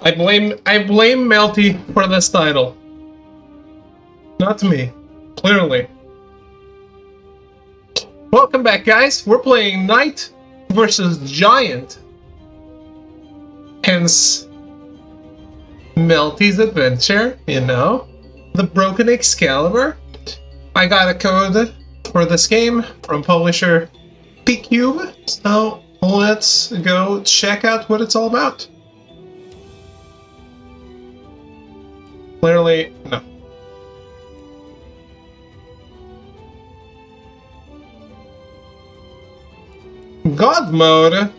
I blame Melty for this title. Not me. Clearly. Welcome back, guys. We're playing Knight versus Giant. Hence Melty's adventure, you know? The Broken Excalibur. I got a code for this game from publisher P-Cube, so let's go check out what it's all about. Clearly, no. God mode?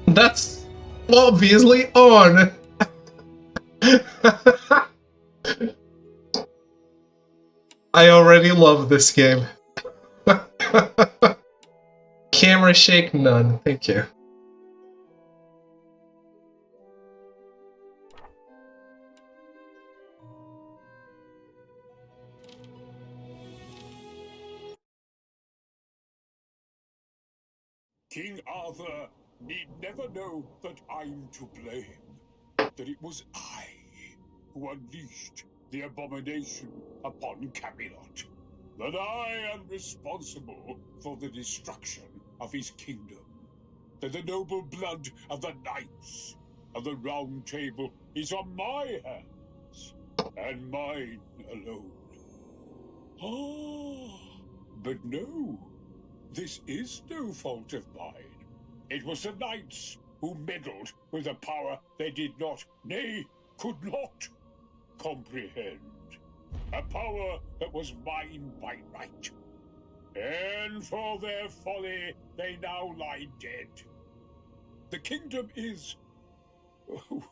That's obviously on. I already love this game. Camera shake none, thank you. King Arthur need never know that I'm to blame. That it was I who unleashed the abomination upon Camelot. That I am responsible for the destruction of his kingdom. That the noble blood of the knights of the Round Table is on my hands, and mine alone. Ah, but no. This is no fault of mine. It was the knights who meddled with a power they did not, nay, could not, comprehend. A power that was mine by right. And for their folly, they now lie dead. The kingdom is... well,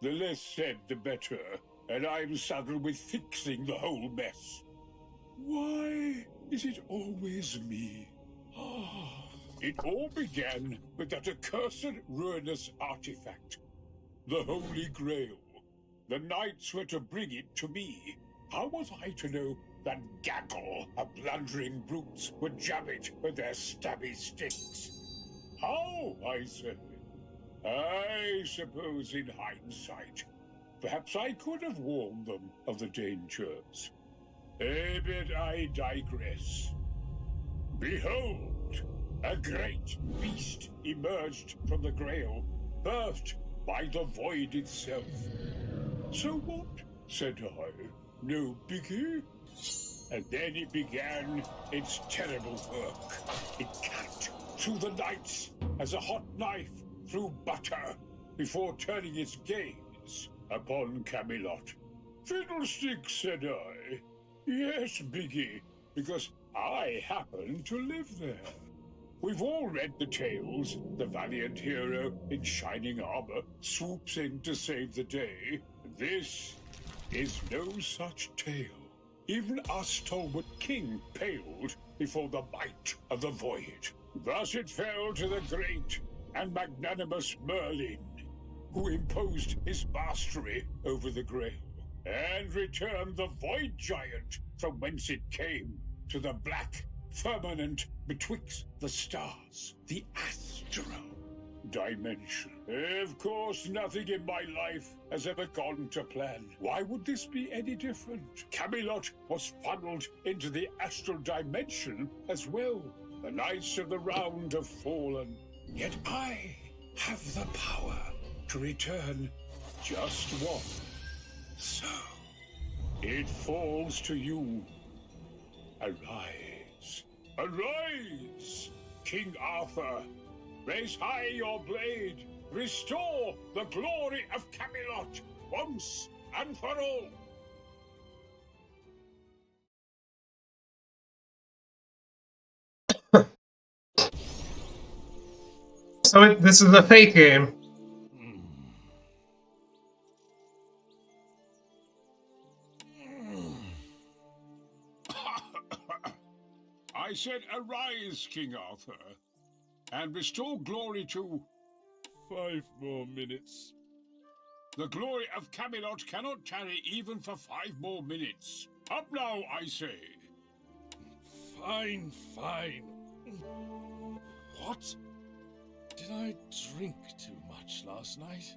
the less said, the better, and I'm saddled with fixing the whole mess. Why is it always me? It all began with that accursed ruinous artifact, the Holy Grail. The knights were to bring it to me. How was I to know that gaggle of blundering brutes would jab it with their stabby sticks? How, I say? I suppose in hindsight, perhaps I could have warned them of the dangers. But I digress. Behold, a great beast emerged from the Grail, birthed by the void itself. So what? Said I. No biggie? And then it began its terrible work. It cut through the knights as a hot knife through butter before turning its gaze upon Camelot. Fiddlesticks, said I. Yes, biggie, because I happen to live there. We've all read the tales. The valiant hero in shining armor swoops in to save the day. This is no such tale. Even our stalwart king paled before the might of the void. Thus it fell to the great and magnanimous Merlin, who imposed his mastery over the Grail, and returned the void giant from whence it came to the black firmament betwixt the stars, the astral dimension. Of course, nothing in my life has ever gone to plan. Why would this be any different? Camelot was funneled into the astral dimension as well. The knights of the round have fallen, yet I have the power to return just one. So, it falls to you. Arise. Arise, King Arthur. Raise high your blade. Restore the glory of Camelot once and for all. So this is a fake game. I said, arise, King Arthur, and restore glory to 5 more minutes. The glory of Camelot cannot tarry even for 5 more minutes. Up now, I say. Fine, fine. What? Did I drink too much last night?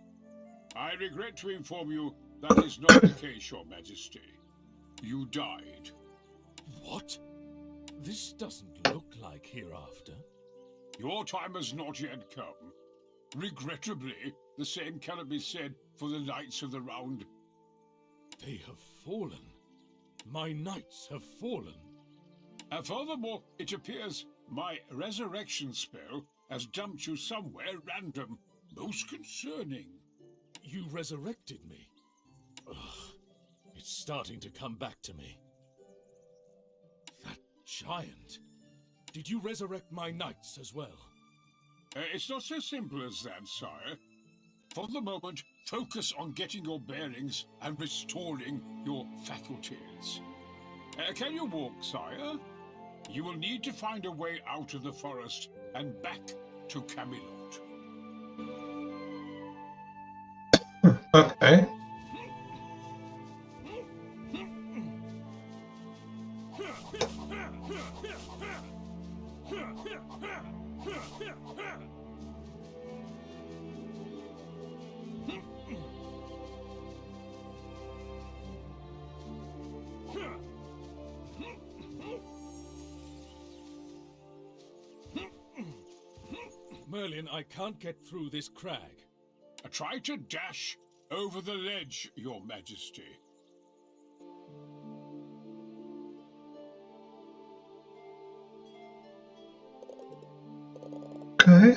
I regret to inform you that is not the case, Your Majesty. You died. What? This doesn't look like hereafter. Your time has not yet come. Regrettably, the same cannot be said for the Knights of the Round. They have fallen. My knights have fallen. Furthermore, it appears my resurrection spell has dumped you somewhere random. Most concerning. You resurrected me. Ugh, it's starting to come back to me. That giant. Did you resurrect my knights as well? It's not so simple as that, sire. For the moment, focus on getting your bearings and restoring your faculties. Can you walk, sire? You will need to find a way out of the forest and back to Camelot. Okay. Merlin, I can't get through this crag. Try to dash over the ledge, Your Majesty. Okay.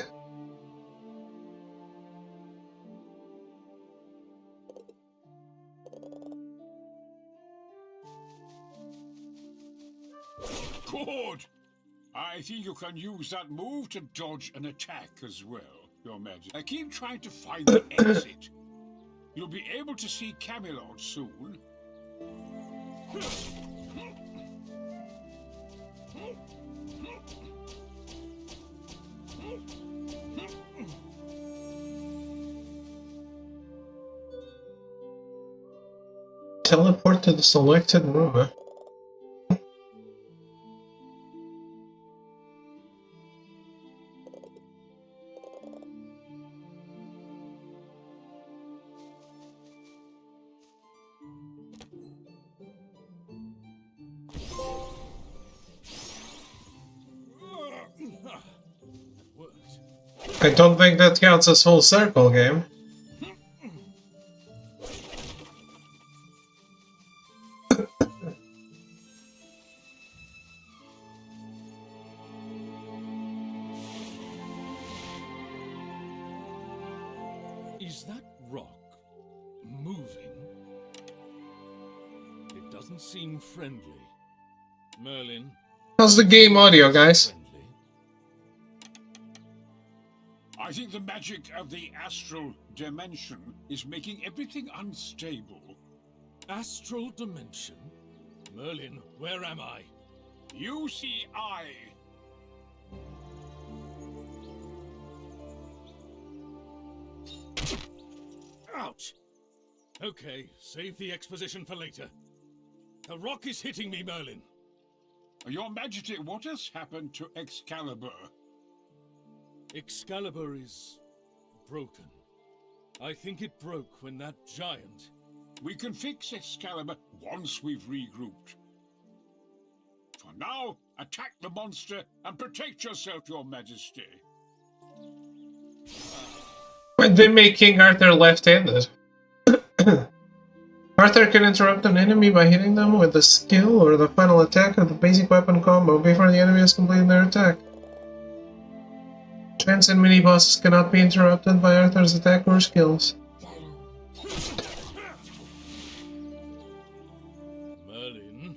Good! I think you can use that move to dodge an attack as well, Your Majesty. I keep trying to find the exit. You'll be able to see Camelot soon. Teleport to the selected room. I don't think that counts as full circle game. Is that rock moving? It doesn't seem friendly. Merlin. How's the game audio, guys? Friendly. I think the magic of the astral dimension is making everything unstable. Astral dimension? Merlin, where am I? You see I. Ouch! Okay, save the exposition for later. The rock is hitting me, Merlin. Your Majesty, what has happened to Excalibur? Excalibur is broken. I think it broke when that giant... We can fix Excalibur once we've regrouped. For now, attack the monster and protect yourself, Your Majesty. When they make King Arthur left-handed. Arthur can interrupt an enemy by hitting them with the skill or the final attack of the basic weapon combo before the enemy has completed their attack. Giants and mini-bosses cannot be interrupted by Arthur's attack or skills. Merlin,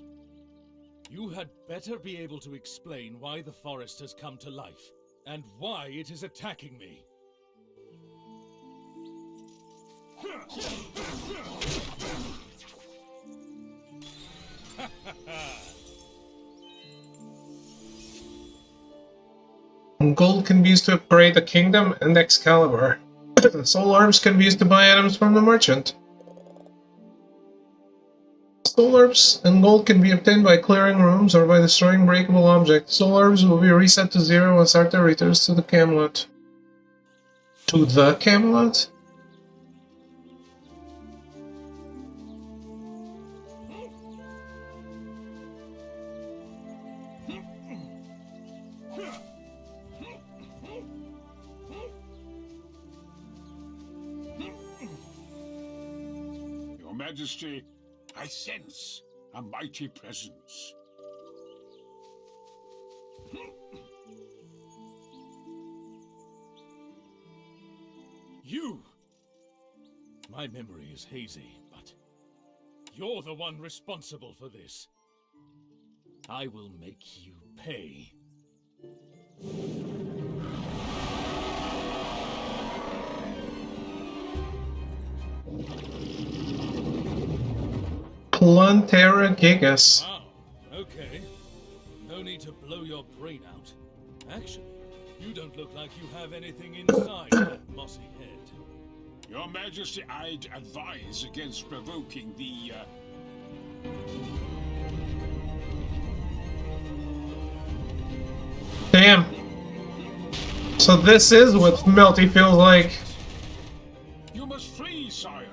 you had better be able to explain why the forest has come to life, and why it is attacking me. Gold can be used to upgrade the kingdom and Excalibur. Soul Orbs can be used to buy items from the merchant. Soul Orbs and gold can be obtained by clearing rooms or by destroying breakable objects. Soul Orbs will be reset to 0 once Arthur returns to the Camelot. To the Camelot? Your Majesty, I sense a mighty presence. You! My memory is hazy, but you're the one responsible for this. I will make you pay. Plantera Gigas. Wow, okay. No need to blow your brain out. Actually, you don't look like you have anything inside that mossy head. Your Majesty, I'd advise against provoking the, Damn. So this is what Melty feels like. You must flee, sire.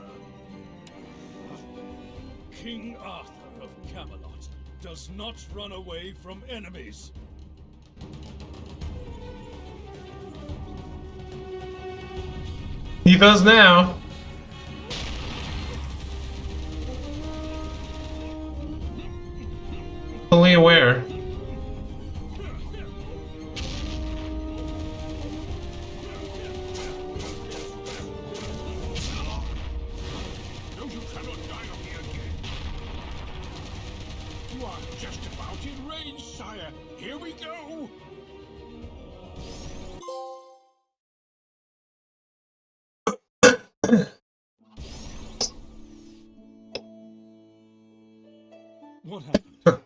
King Arthur of Camelot does not run away from enemies. He does now. Fully aware. No, you cannot die on me again. You are just about in range, sire. Here we go. What happened?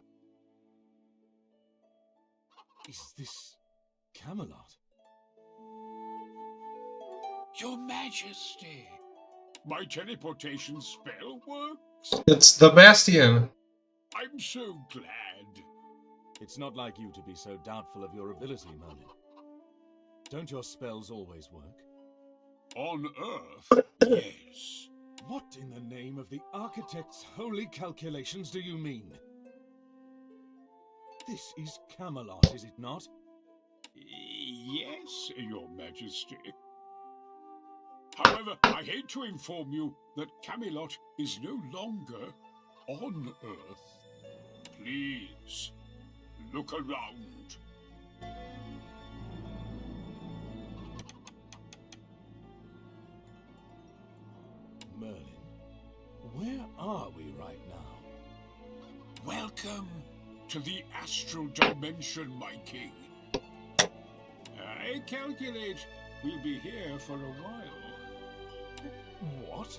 Is this Camelot? Your Majesty. My teleportation spell works. It's the Bastion. I'm so glad. It's not like you to be so doubtful of your ability, Merlin. Don't your spells always work? On Earth, yes. What in the name of the architect's holy calculations do you mean? This is Camelot, is it not? Yes, Your Majesty. However, I hate to inform you that Camelot is no longer on Earth. Please, look around. Merlin, where are we right now? Welcome to the astral dimension, my king. I calculate we'll be here for a while. What?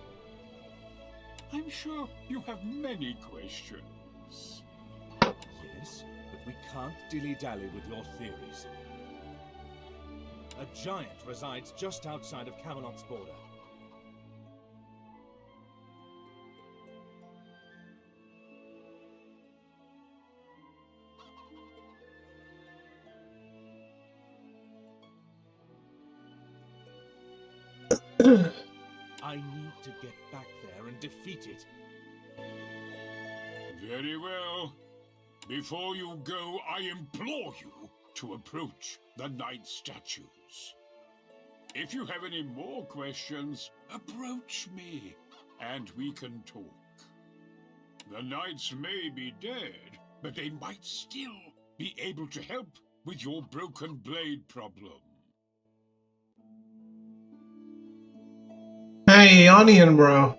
I'm sure you have many questions. Yes, but we can't dilly-dally with your theories. A giant resides just outside of Camelot's border. I need to get back there and defeat it. Very well. Before you go, I implore you to approach the Knight statues. If you have any more questions, approach me, and we can talk. The Knights may be dead, but they might still be able to help with your broken blade problem. Hey, Onion Bro.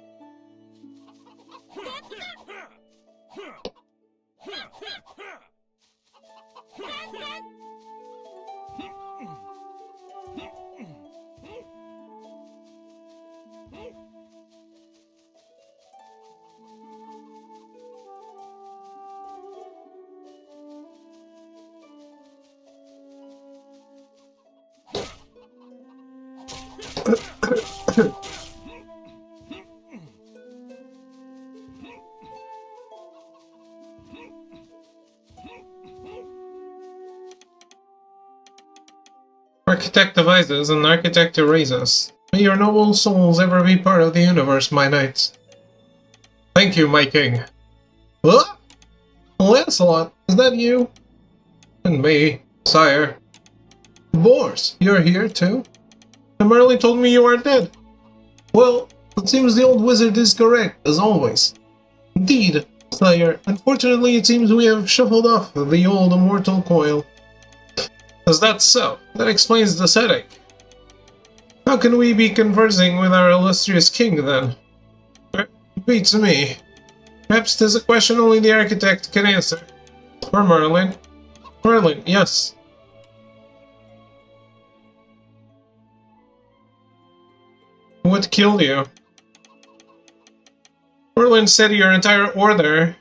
Architect devises and architect erases. May your noble souls ever be part of the universe, my knights. Thank you, my king. What? Lancelot, is that you? Pardon me, sire. Boars, you're here too? And Merlin told me you are dead. Well, it seems the old wizard is correct, as always. Indeed, sire. Unfortunately, it seems we have shuffled off the old immortal coil. Is that so? That explains the headache. How can we be conversing with our illustrious king, then? Beats me. Perhaps 'tis a question only the architect can answer. Or Merlin. Merlin, yes. What killed you? Merlin said your entire order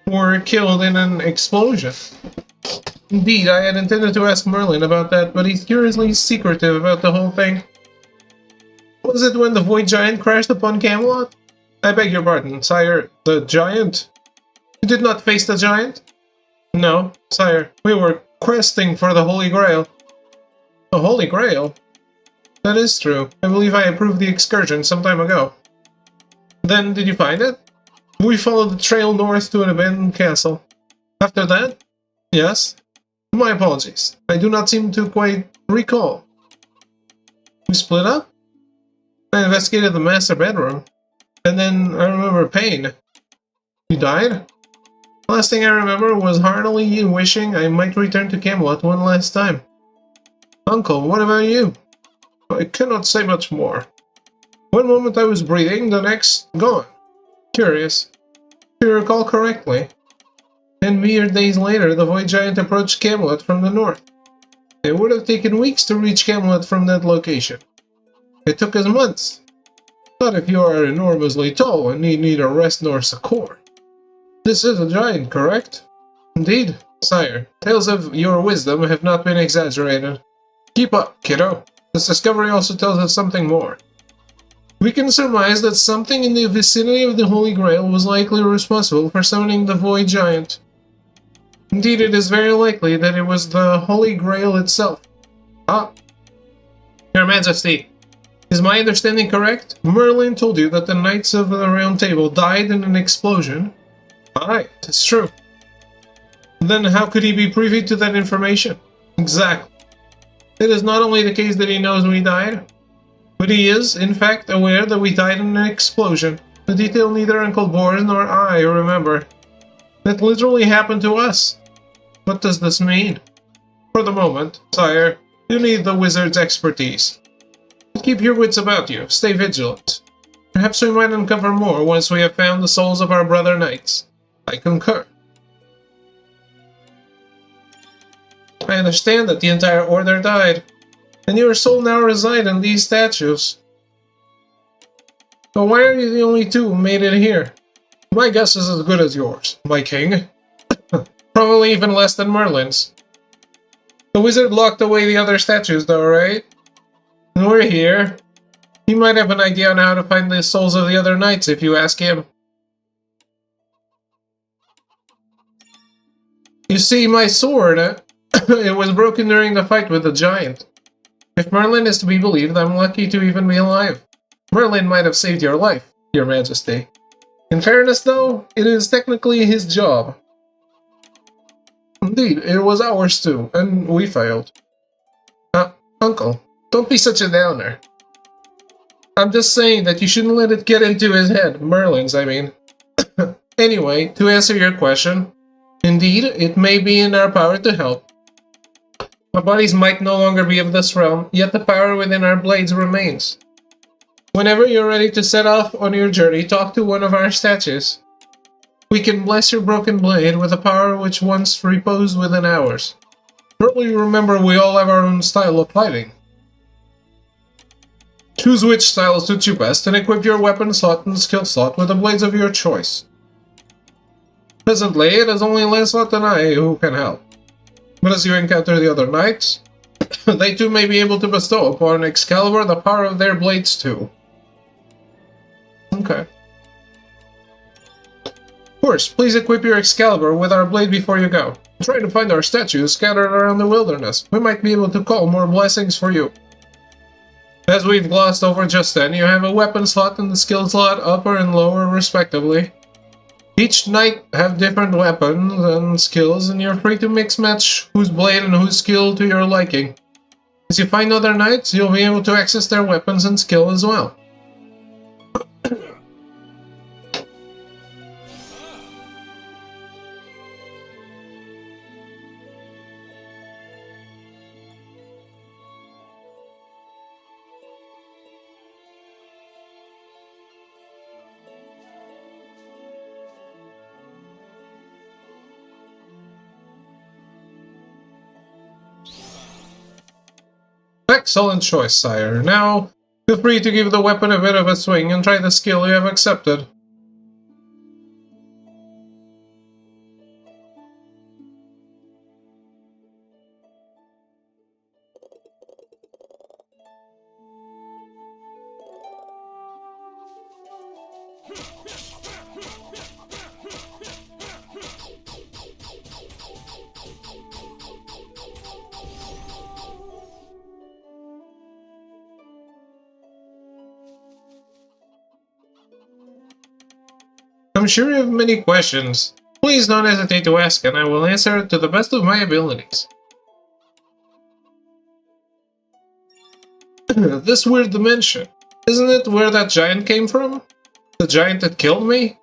were killed in an explosion. Indeed, I had intended to ask Merlin about that, but he's curiously secretive about the whole thing. Was it when the Void Giant crashed upon Camelot? I beg your pardon, sire. The giant? You did not face the giant? No, sire. We were questing for the Holy Grail. The Holy Grail? That is true. I believe I approved the excursion some time ago. Then, did you find it? We followed the trail north to an abandoned castle. After that? Yes. My apologies. I do not seem to quite recall. We split up? I investigated the master bedroom. And then I remember pain. You died? Last thing I remember was heartily wishing I might return to Camelot one last time. Uncle, what about you? I cannot say much more. One moment I was breathing, the next, gone. Curious. If you recall correctly. 10 mere days later, the Void Giant approached Camelot from the north. It would have taken weeks to reach Camelot from that location. It took us months. Not if you are enormously tall and need neither rest nor succor. This is a giant, correct? Indeed, sire. Tales of your wisdom have not been exaggerated. Keep up, kiddo. This discovery also tells us something more. We can surmise that something in the vicinity of the Holy Grail was likely responsible for summoning the Void Giant. Indeed, it is very likely that it was the Holy Grail itself. Ah. Your Majesty, is my understanding correct? Merlin told you that the Knights of the Round Table died in an explosion? Aye, it's true. Then how could he be privy to that information? Exactly. It is not only the case that he knows we died, but he is, in fact, aware that we died in an explosion, a detail neither Uncle Boris nor I remember. That literally happened to us. What does this mean? For the moment, sire, you need the wizard's expertise. Keep your wits about you, stay vigilant. Perhaps we might uncover more once we have found the souls of our brother knights. I concur. I understand that the entire order died, and your soul now reside in these statues. But why are you the only two who made it here? My guess is as good as yours, my king. Probably even less than Merlin's. The wizard locked away the other statues though, right? And we're here. He might have an idea on how to find the souls of the other knights if you ask him. You see, my sword, it was broken during the fight with the giant. If Merlin is to be believed, I'm lucky to even be alive. Merlin might have saved your life, Your Majesty. In fairness, though, it is technically his job. Indeed, it was ours too, and we failed. Uncle, don't be such a downer. I'm just saying that you shouldn't let it get into his head. Merlin's, I mean. Anyway, to answer your question, indeed, it may be in our power to help. Our bodies might no longer be of this realm, yet the power within our blades remains. Whenever you're ready to set off on your journey, talk to one of our statues. We can bless your broken blade with a power which once reposed within ours. Surely remember we all have our own style of fighting. Choose which style suits you best and equip your weapon slot and skill slot with the blades of your choice. Presently, it is only Lancelot and I who can help. But as you encounter the other knights, they too may be able to bestow upon Excalibur the power of their blades too. Okay. Of course, please equip your Excalibur with our blade before you go. Try to find our statues scattered around the wilderness. We might be able to call more blessings for you. As we've glossed over just then, you have a weapon slot and the skill slot upper and lower respectively. Each knight have different weapons and skills, and you're free to mix match whose blade and whose skill to your liking. As you find other knights, you'll be able to access their weapons and skill as well. Excellent choice, sire. Now, feel free to give the weapon a bit of a swing and try the skill you have accepted. I'm sure you have many questions. Please don't hesitate to ask, and I will answer to the best of my abilities. This weird dimension. Isn't it where that giant came from? The giant that killed me?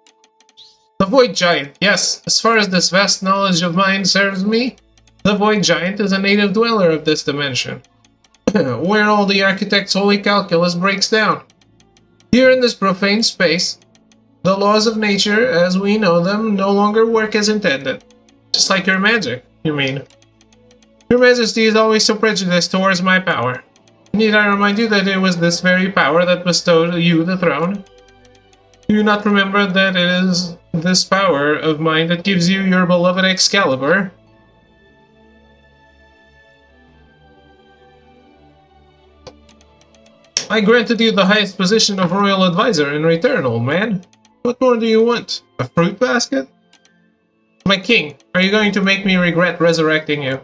The Void Giant, yes. As far as this vast knowledge of mine serves me, the Void Giant is a native dweller of this dimension, where all the architect's holy calculus breaks down. Here in this profane space, the laws of nature, as we know them, no longer work as intended. Just like your magic, you mean. Your Majesty is always so prejudiced towards my power. Need I remind you that it was this very power that bestowed you the throne? Do you not remember that it is this power of mine that gives you your beloved Excalibur? I granted you the highest position of royal advisor in return, old man. What more do you want? A fruit basket? My king, are you going to make me regret resurrecting you?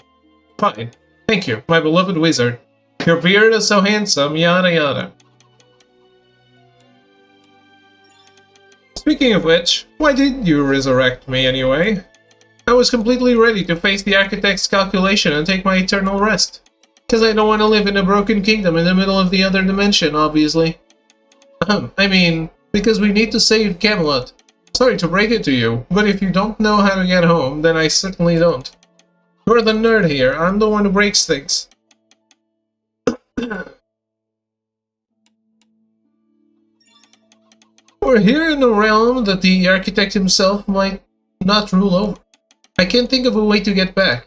Fine. Thank you, my beloved wizard. Your beard is so handsome, yada yada. Speaking of which, why did you resurrect me anyway? I was completely ready to face the architect's calculation and take my eternal rest. Because I don't want to live in a broken kingdom in the middle of the other dimension, obviously. I mean, because we need to save Camelot. Sorry to break it to you, but if you don't know how to get home, then I certainly don't. You're the nerd here, I'm the one who breaks things. We're here in a realm that the architect himself might not rule over. I can't think of a way to get back.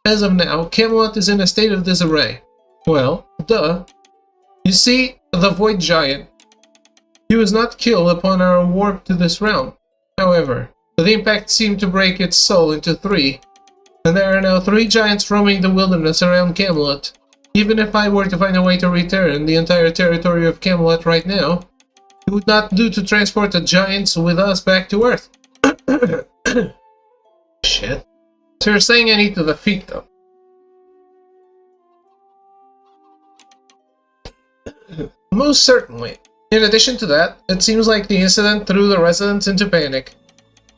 As of now, Camelot is in a state of disarray. Well, duh. You see, the Void Giant. He was not killed upon our warp to this realm. However, the impact seemed to break its soul into three, and there are now 3 giants roaming the wilderness around Camelot. Even if I were to find a way to return the entire territory of Camelot right now, it would not do to transport the giants with us back to Earth. Shit. So you're saying I need to defeat them? Most certainly. In addition to that, it seems like the incident threw the residents into panic.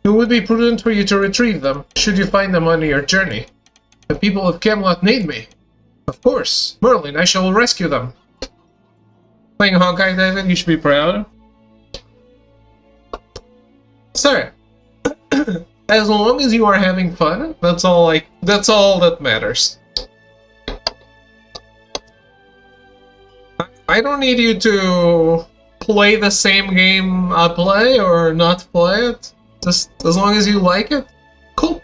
It would be prudent for you to retrieve them, should you find them on your journey. The people of Camelot need me. Of course. Merlin, I shall rescue them. Playing Honkai, David, you should be proud. Sir, as long as you are having fun, that's all that matters. I don't need you to play the same game I play or not play it. Just as long as you like it. Cool.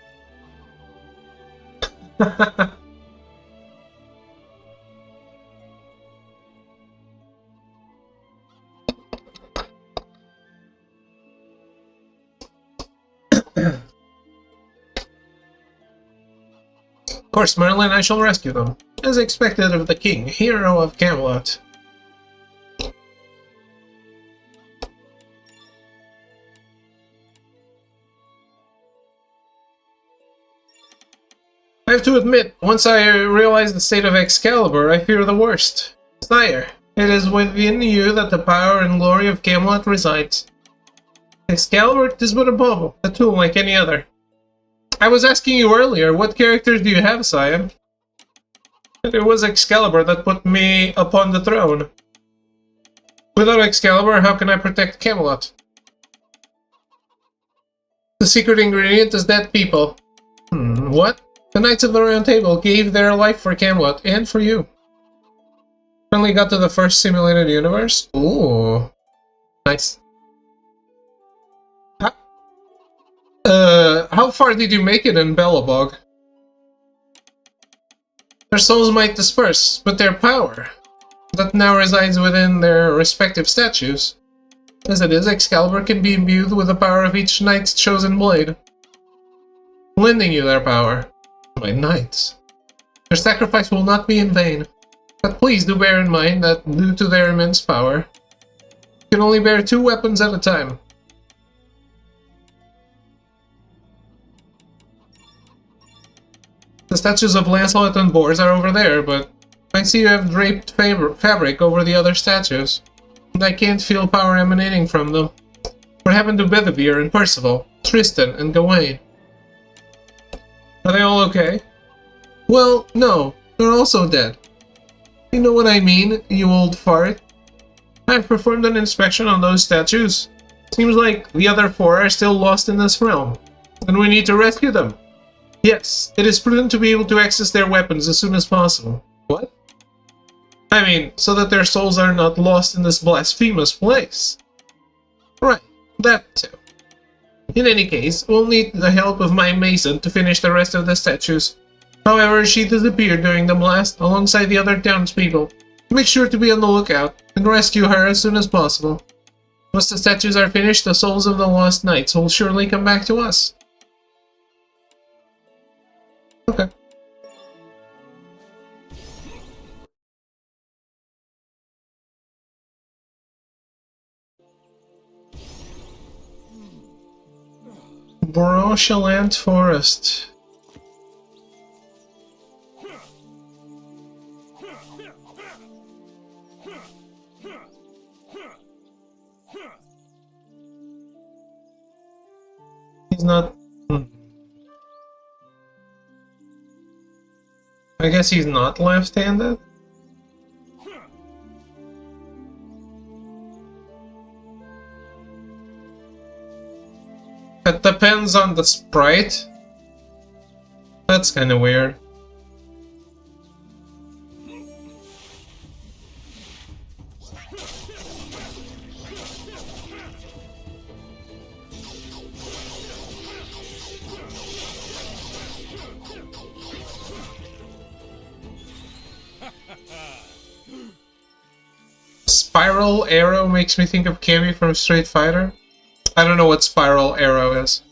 Of course, Merlin, I shall rescue them, as expected of the king, hero of Camelot. I have to admit, once I realize the state of Excalibur, I fear the worst. Sire, it is within you that the power and glory of Camelot resides. Excalibur is but a bauble, a tool like any other. I was asking you earlier, what characters do you have, Scion? It was Excalibur that put me upon the throne. Without Excalibur, how can I protect Camelot? The secret ingredient is dead people. What? The Knights of the Round Table gave their life for Camelot, and for you. Finally got to the first simulated universe? Ooh. Nice. How far did you make it in Belobog? Their souls might disperse, but their power, that now resides within their respective statues. As it is, Excalibur can be imbued with the power of each knight's chosen blade, lending you their power. My knights. Their sacrifice will not be in vain, but please do bear in mind that, due to their immense power, you can only bear 2 weapons at a time. The statues of Lancelot and Bors are over there, but I see you have draped fabric over the other statues, and I can't feel power emanating from them. What happened to Bedivere and Percival, Tristan and Gawain? Are they all okay? Well, no, they're also dead. You know what I mean, you old fart? I've performed an inspection on those statues. Seems like the other 4 are still lost in this realm, and we need to rescue them. Yes, it is prudent to be able to access their weapons as soon as possible. What? I mean, so that their souls are not lost in this blasphemous place. Right, that too. In any case, we'll need the help of my mason to finish the rest of the statues. However, she disappeared during the blast alongside the other townspeople. Make sure to be on the lookout and rescue her as soon as possible. Once the statues are finished, the souls of the lost knights will surely come back to us. Okay. Brochelland Forest. He's not... I guess he's not left-handed? It depends on the sprite. That's kinda weird. Spiral Arrow makes me think of Cammy from Street Fighter. I don't know what Spiral Arrow is.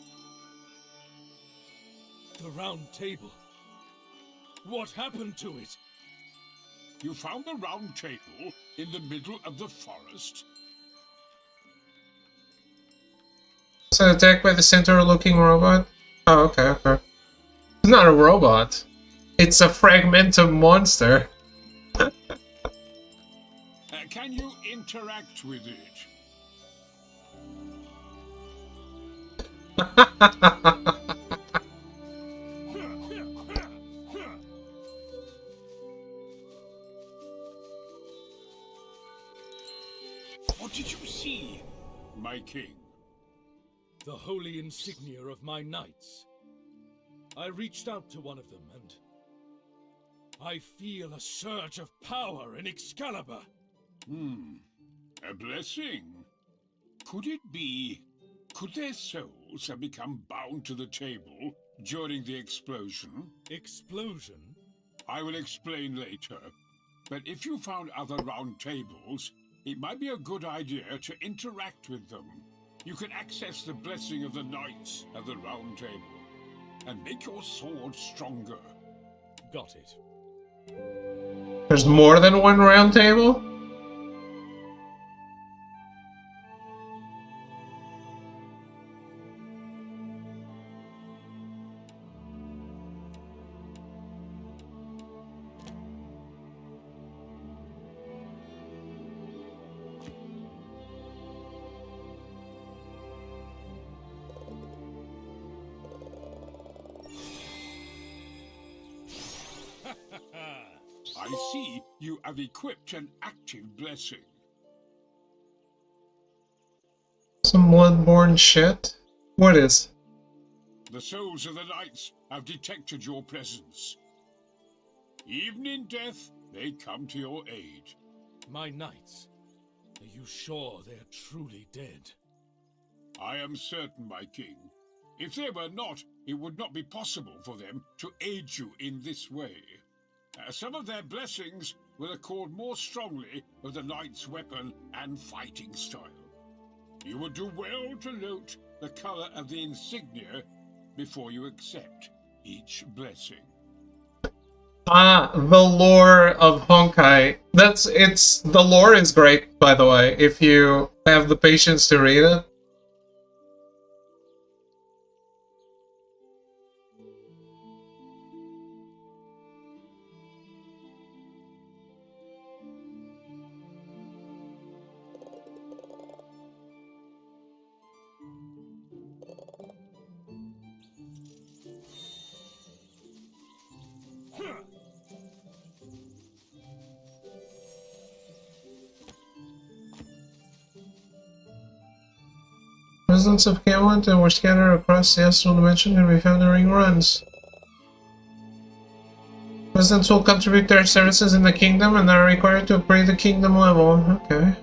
The round table. What happened to it? You found the round table in the middle of the forest? It's attacked by the centaur-looking robot? Oh, okay, okay. It's not a robot. It's a fragmentum monster. Can you interact with it? What did you see, my king? The holy insignia of my knights. I reached out to one of them, and I feel a surge of power in Excalibur. A blessing. Could it be... Could their souls have become bound to the table during the explosion? Explosion? I will explain later. But if you found other round tables, it might be a good idea to interact with them. You can access the blessing of the Knights at the Round Table and make your sword stronger. Got it. There's more than one round table? I see you have equipped an active blessing. Some bloodborne shit? What is? The souls of the knights have detected your presence. Even in death, they come to your aid. My knights. Are you sure they're truly dead? I am certain, my king. If they were not, it would not be possible for them to aid you in this way. Some of their blessings will accord more strongly with the knight's weapon and fighting style. You would do well to note the color of the insignia before you accept each blessing. Ah, the lore of Honkai. The lore is great, by the way, if you have the patience to read it. Residents of Camelot that were scattered across the astral dimension can be found during runs. Residents will contribute their services in the kingdom and are required to upgrade the kingdom level. Okay.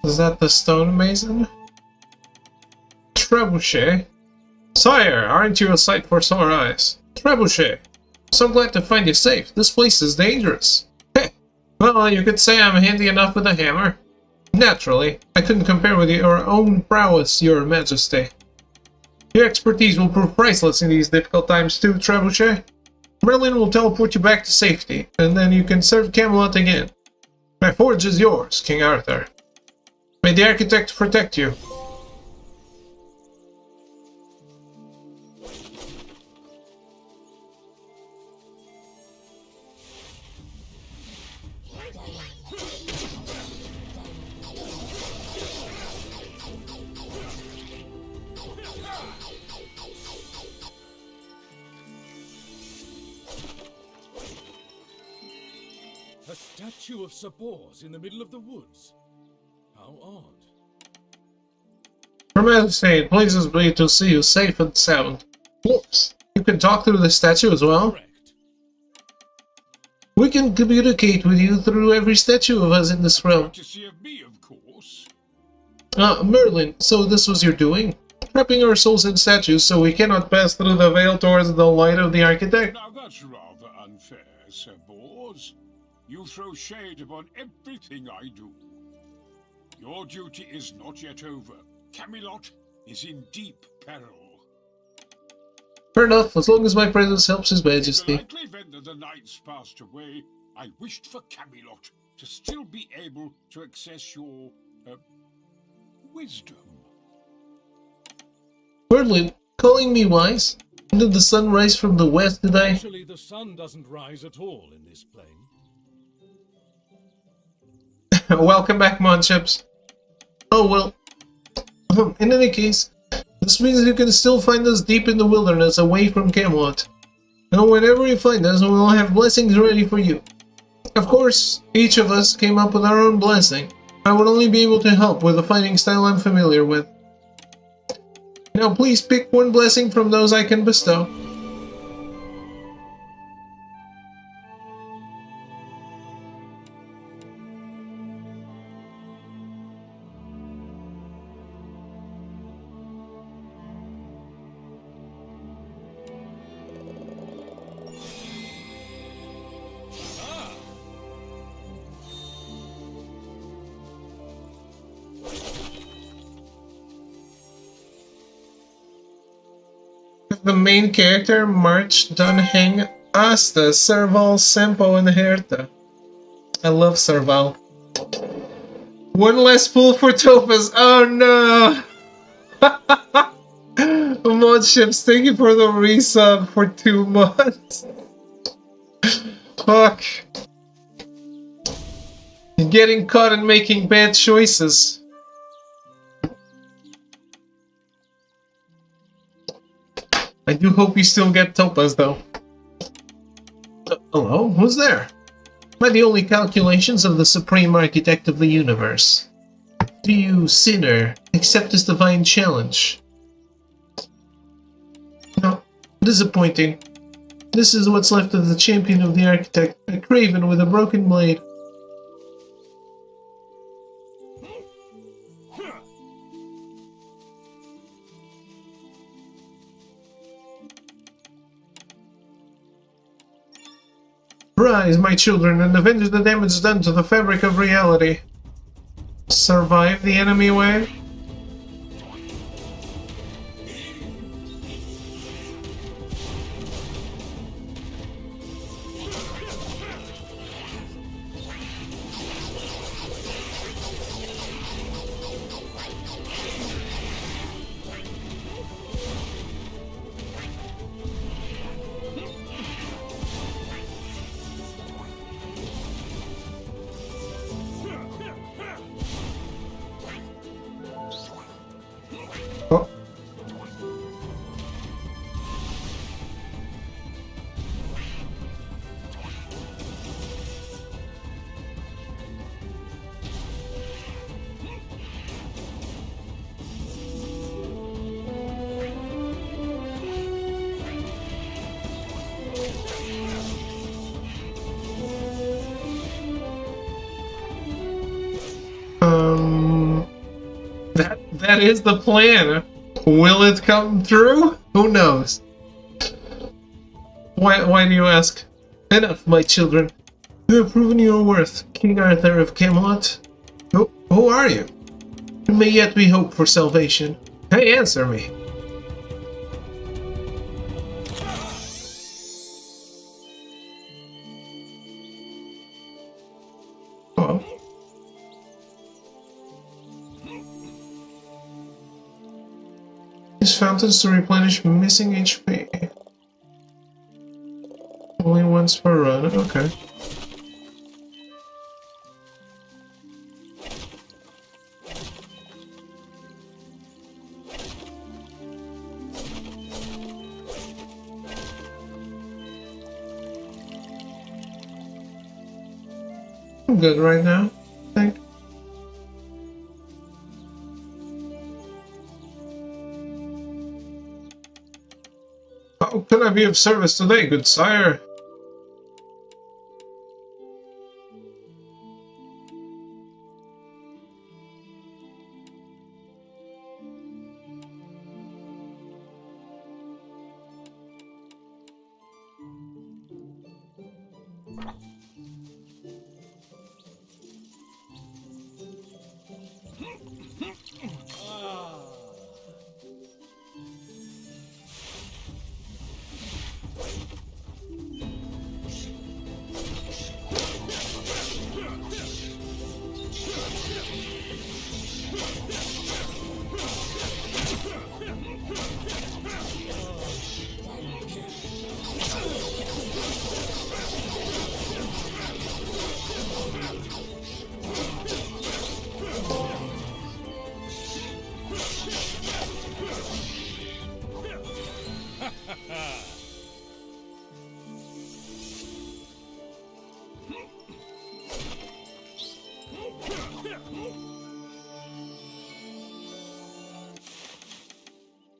Is that the stone mason? Trebuchet? Sire, aren't you a sight for sore eyes? Trebuchet! So glad to find you safe. This place is dangerous. Heh! Well, you could say I'm handy enough with a hammer. Naturally, I couldn't compare with your own prowess, your majesty. Your expertise will prove priceless in these difficult times too, Trebuchet. Merlin will teleport you back to safety, and then you can serve Camelot again. My forge is yours, King Arthur. May the architect protect you. A statue of Sabors in the middle of the woods. How odd. Her Majesty, it pleases me to see you safe and sound. Whoops. You can talk through the statue as well? Correct. We can communicate with you through every statue of us in this realm. Courtesy of me, of course. Merlin, so this was your doing? Trapping our souls in statues so we cannot pass through the veil towards the light of the architect? Now that's rather unfair, Sir Bors. You throw shade upon everything I do. Your duty is not yet over. Camelot is in deep peril. Fair enough, as long as my presence helps His In the Majesty. likely event that the knights passed away, I wished for Camelot to still be able to access your, wisdom. Merlin, calling me wise? Did the sun rise from the west, did I? Actually, the sun doesn't rise at all in this plane. Welcome back, Monships. Oh well. In any case, this means you can still find us deep in the wilderness away from Camelot. And whenever you find us, we'll have blessings ready for you. Of course, each of us came up with our own blessing. I would only be able to help with the fighting style I'm familiar with. Now please pick one blessing from those I can bestow. The main character, March Dunhang, Asta, Serval, Sempo, and Herta. I love Serval. One less pull for Topaz. Oh no! Mod ships, thank you for the resub for 2 months. Fuck. You're getting caught in making bad choices. I do hope you still get Topaz, though. Hello? Who's there? By the only calculations of the Supreme Architect of the Universe. Do you, sinner, accept this divine challenge? No. Disappointing. This is what's left of the champion of the Architect, a craven with a broken blade. Rise, my children, and avenge the damage done to the fabric of reality. Survive the enemy wave? Oh. That is the plan. Will it come through? Who knows? Why do you ask? Enough, my children. You have proven your worth, King Arthur of Camelot. Who are you? There may yet be hope for salvation. Hey, answer me. Oh. Use fountains to replenish missing HP. Only once per run, okay. I'm good right now, I think. How can I be of service today, good sire?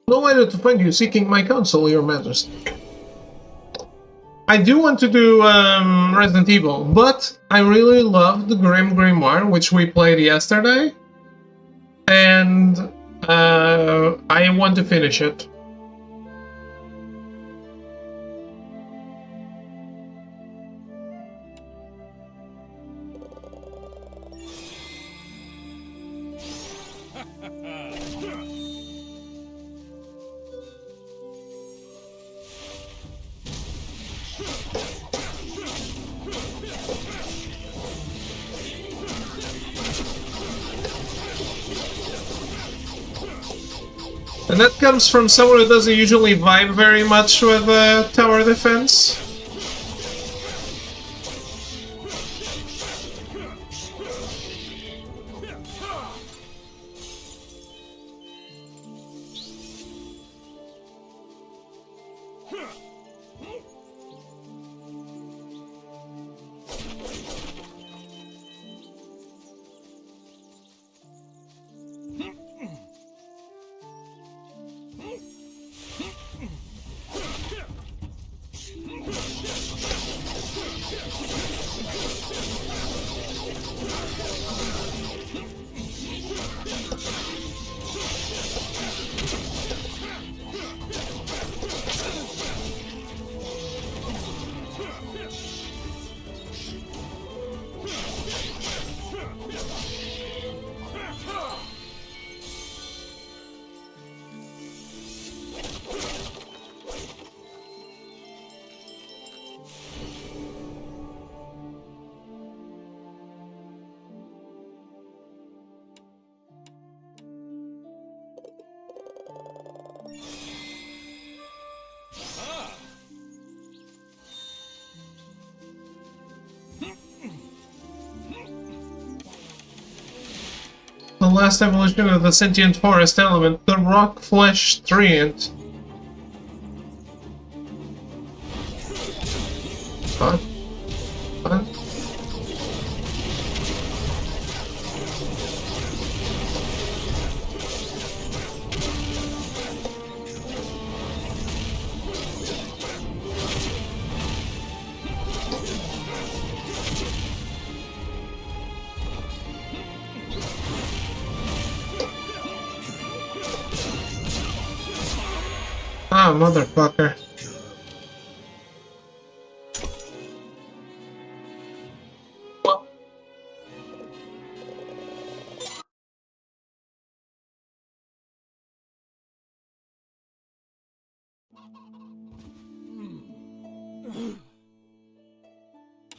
No idea to find you seeking my counsel, your majesty. I do want to do Resident Evil, but I really love the Grim Grimoire, which we played yesterday, and I want to finish it. And that comes from someone who doesn't usually vibe very much with tower defense. last evolution of the sentient forest element, the rock flesh treant. Huh? Huh? Ah, motherfucker. What?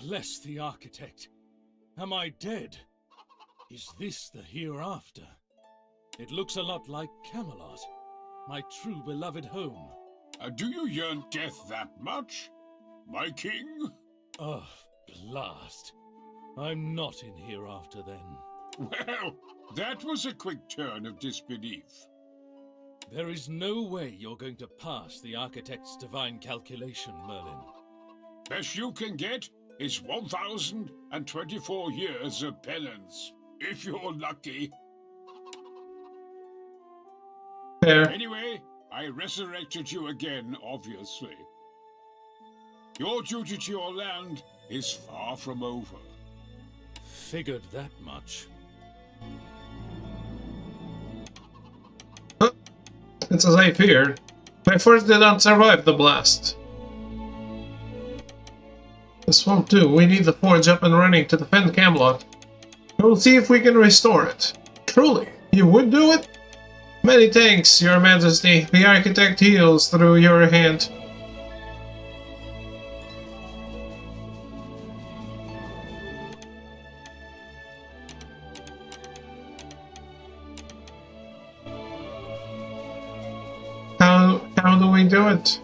Bless the architect. Am I dead? Is this the hereafter? It looks a lot like Camelot, my true beloved home. Do you yearn death that much, my king? Oh, blast. I'm not in hereafter then. Well, that was a quick turn of disbelief. There is no way you're going to pass the architect's divine calculation, Merlin. Best you can get is 1,024 years of penance, if you're lucky. There. Anyway, I resurrected you again, obviously. Your duty to your land is far from over. Figured that much. Huh? It's as I feared. My force did not survive the blast. This won't do. We need the forge up and running to defend Camelot. We'll see if we can restore it. Truly, you would do it? Many thanks, Your Majesty. The architect heals through your hand. How do we do it?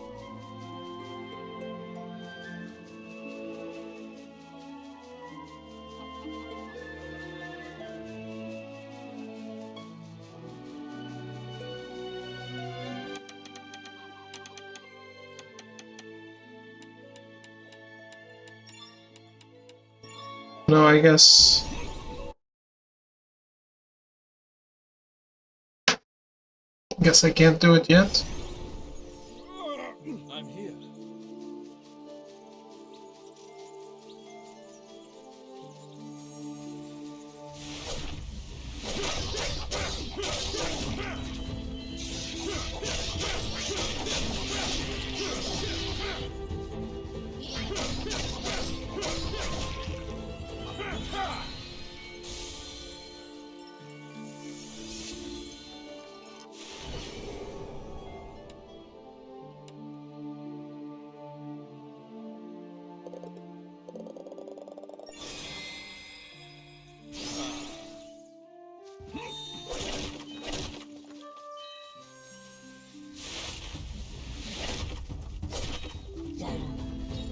No, I guess I can't do it yet. I'm here.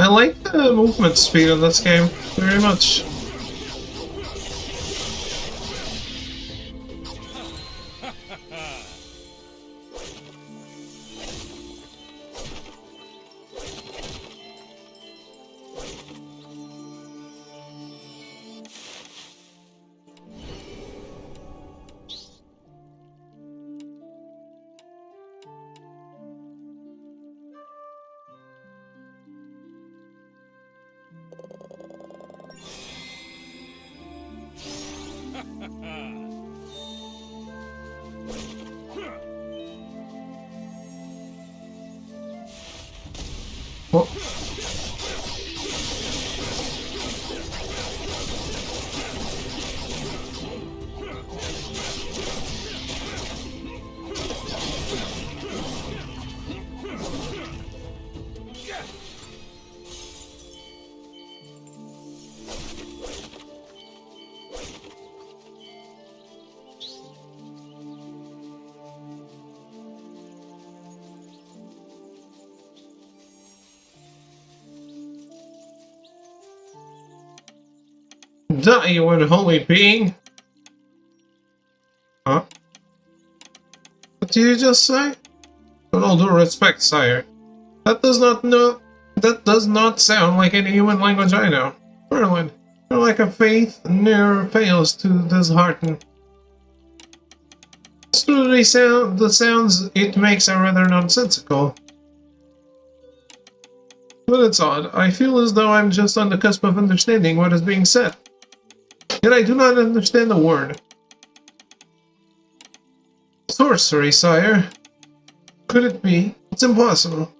I like the movement speed of this game very much. Oh. Die, you unholy being! What did you just say? With all due respect, sire, that does not sound like any human language I know. Merlin, your lack of faith never fails to dishearten. Truly, the sounds it makes are rather nonsensical. But it's odd. I feel as though I'm just on the cusp of understanding what is being said. Yet I do not understand the word. Sorcery, sire. Could it be? It's impossible.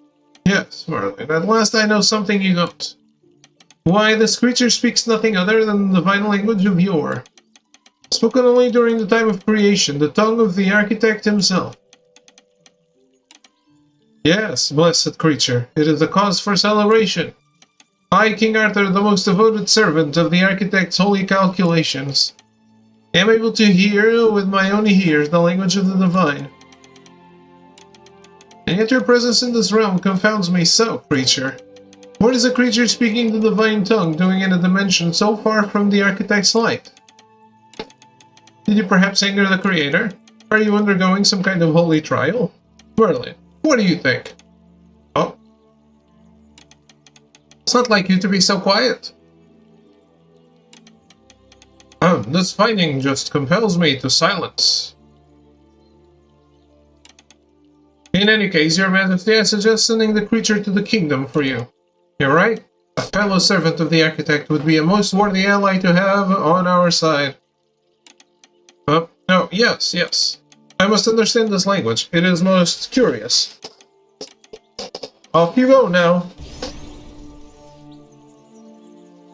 Yes, Merlin. At last I know something you don't. Why, this creature speaks nothing other than the divine language of Yor. Spoken only during the time of creation, the tongue of the architect himself. Yes, blessed creature, it is a cause for celebration. I, King Arthur, the most devoted servant of the architect's holy calculations, am able to hear with my own ears the language of the divine. And yet your presence in this realm confounds me so, creature. What is a creature speaking the divine tongue doing in a dimension so far from the architect's light? Did you perhaps anger the creator? Are you undergoing some kind of holy trial? Merlin, what do you think? Oh? It's not like you to be so quiet. This finding just compels me to silence. In any case, your majesty, I suggest sending the creature to the kingdom for you. You're right. A fellow servant of the architect would be a most worthy ally to have on our side. No, yes. I must understand this language. It is most curious. Off you go now.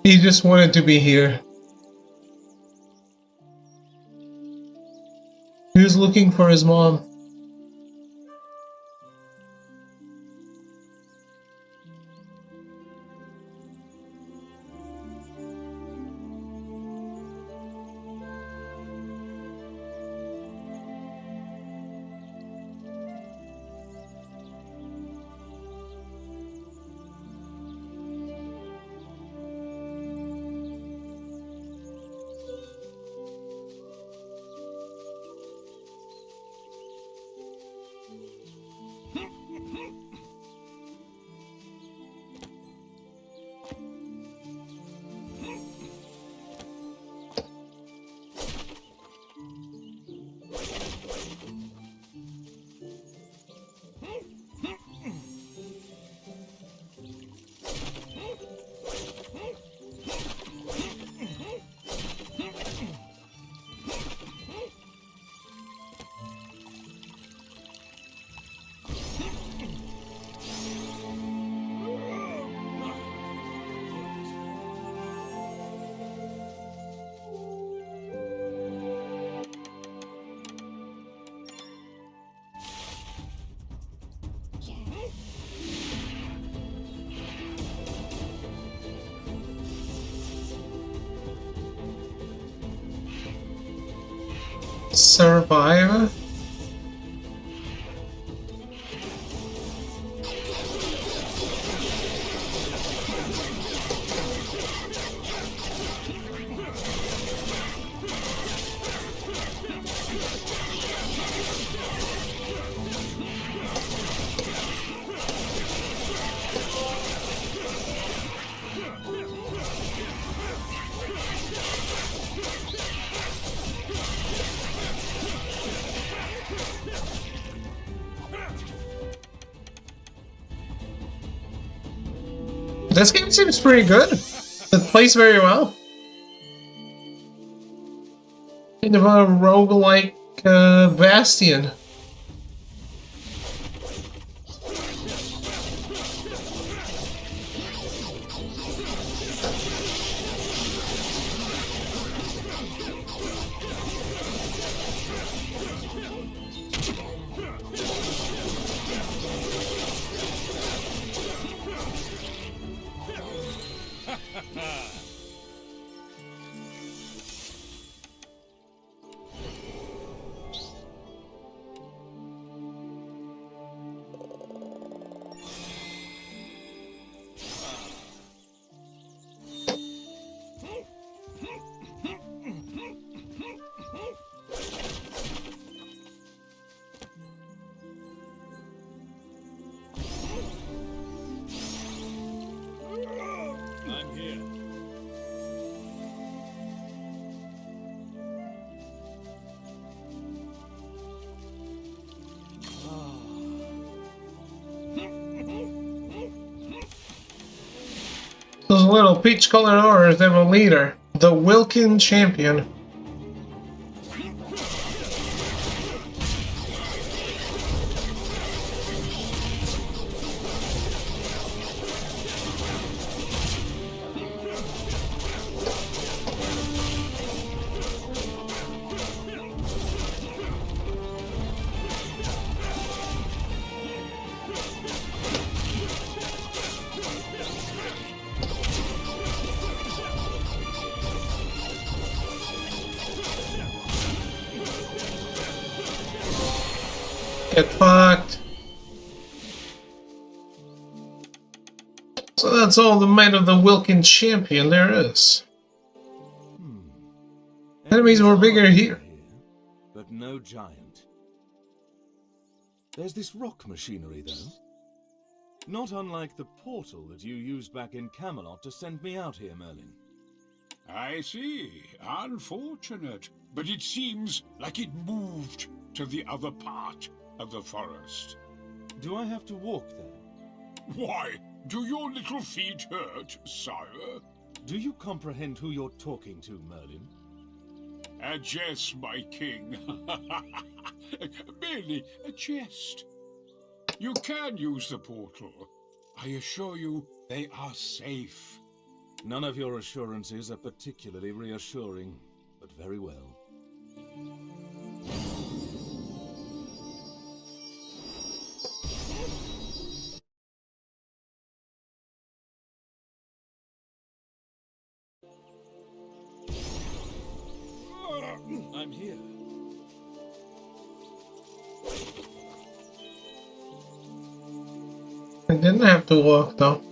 He just wanted to be here. He was looking for his mom. Survive? This game seems pretty good. It plays very well. Kind of a roguelike Bastion. little peach-colored orange, they have a leader, the Wilkin Champion. Get fucked. So that's all the might of the Wilkin Champion there is. Enemies were bigger here. But no giant. There's this rock machinery, though. Not unlike the portal that you used back in Camelot to send me out here, Merlin. I see. Unfortunate. But it seems like it moved to the other part of the forest. Do I have to walk there? Why, do your little feet hurt, sire? Do you comprehend who you're talking to, Merlin? A jest, my king. Merely a jest. You can use the portal. I assure you, they are safe. None of your assurances are particularly reassuring, but very well. I'm here. I didn't have to walk though.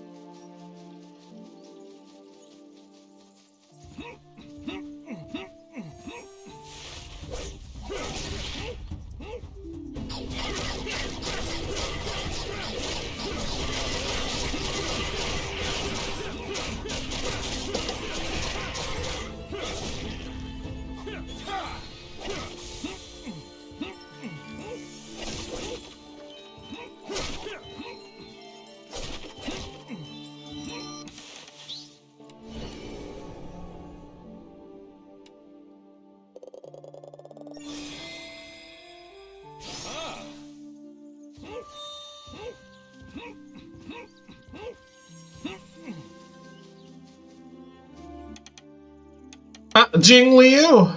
Jing Liu!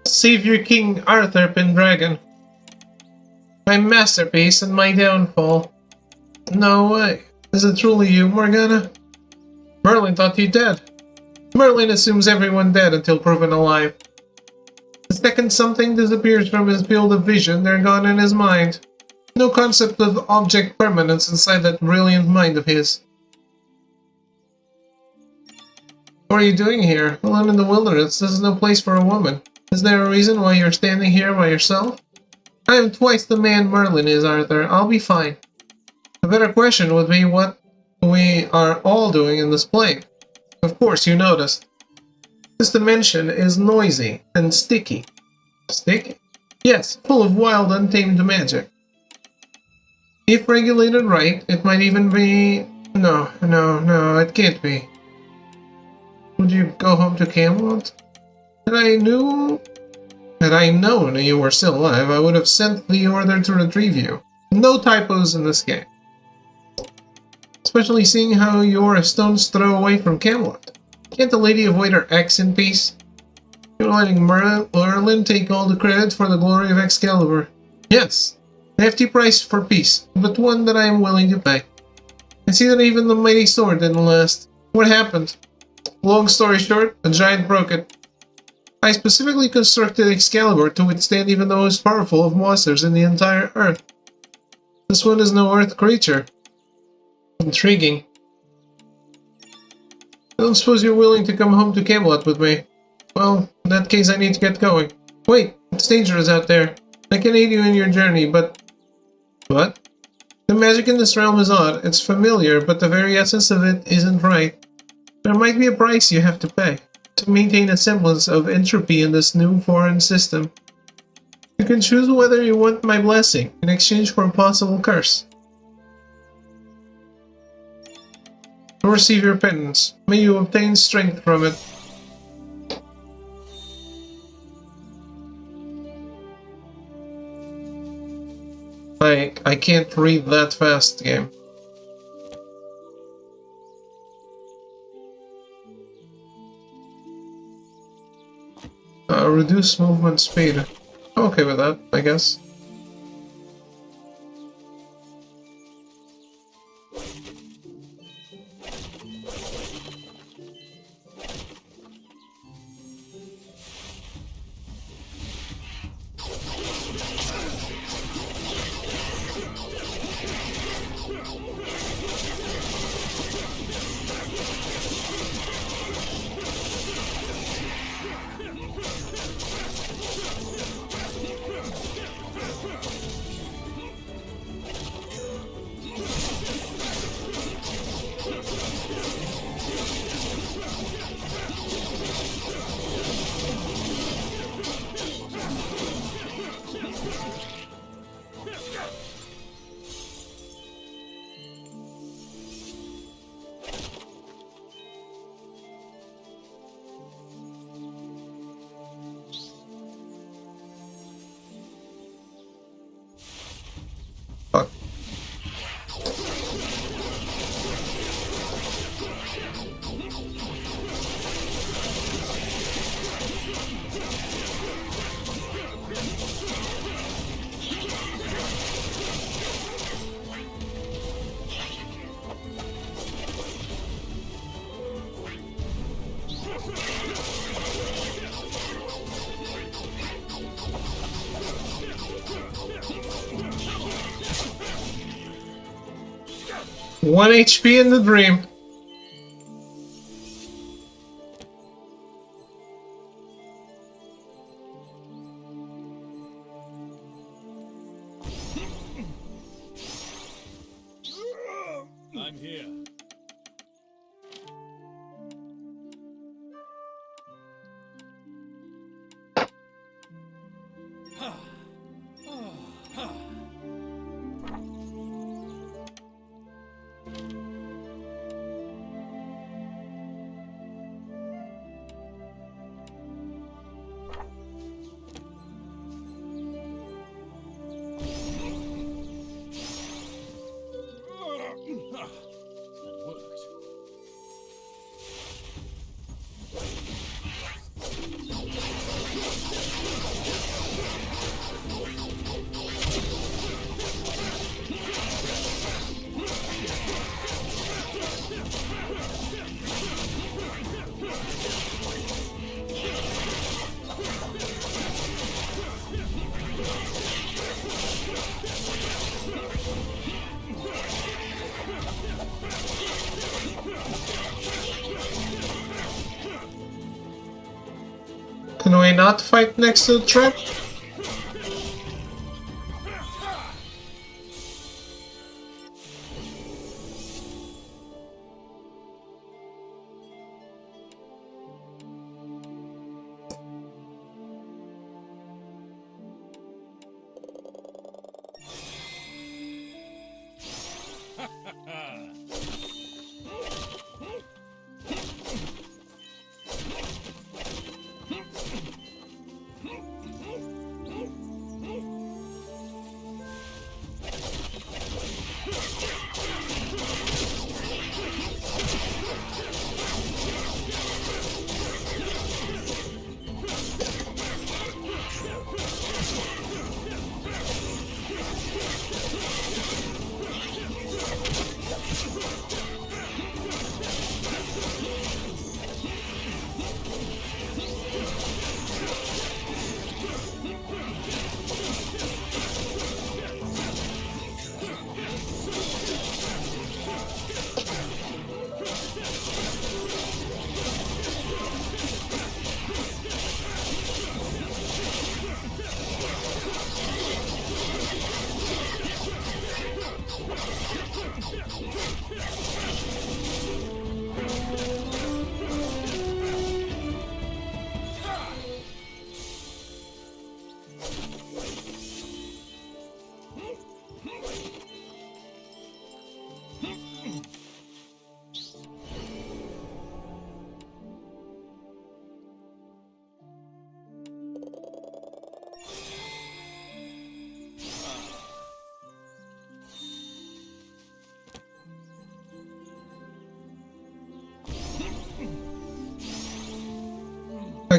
Savior King Arthur Pendragon. My masterpiece and my downfall. No way. Is it truly you, Morgana? Merlin thought you dead. Merlin assumes everyone dead until proven alive. The second something disappears from his field of vision, they're gone in his mind. No concept of object permanence inside that brilliant mind of his. What are you doing here? Alone in the wilderness, this is no place for a woman. Is there a reason why you're standing here by yourself? I am twice the man Merlin is, Arthur. I'll be fine. A better question would be what we are all doing in this plane. Of course, you noticed. This dimension is noisy and sticky. Sticky? Yes, full of wild, untamed magic. If regulated right, it might even be... No, it can't be. Would you go home to Camelot? Had I known you were still alive, I would have sent the order to retrieve you. No typos in this game. Especially seeing how you're a stone's throw away from Camelot. Can't the lady avoid her ex in peace? You're letting Merlin take all the credit for the glory of Excalibur. Yes, a hefty price for peace, but one that I am willing to pay. I see that even the mighty sword didn't last. What happened? Long story short, a giant broke it. I specifically constructed Excalibur to withstand even the most powerful of monsters in the entire Earth. This one is no Earth creature. Intriguing. I don't suppose you're willing to come home to Camelot with me. Well, in that case I need to get going. Wait, it's dangerous out there. I can aid you in your journey, but... What? The magic in this realm is odd. It's familiar, but the very essence of it isn't right. There might be a price you have to pay to maintain a semblance of entropy in this new foreign system. You can choose whether you want my blessing in exchange for a possible curse. To receive your penance, may you obtain strength from it. I can't read that fast, game. Reduce movement speed. Okay with that, I guess. Fuck. One HP in the dream. I'm here. That worked. Can we not fight next to the trap?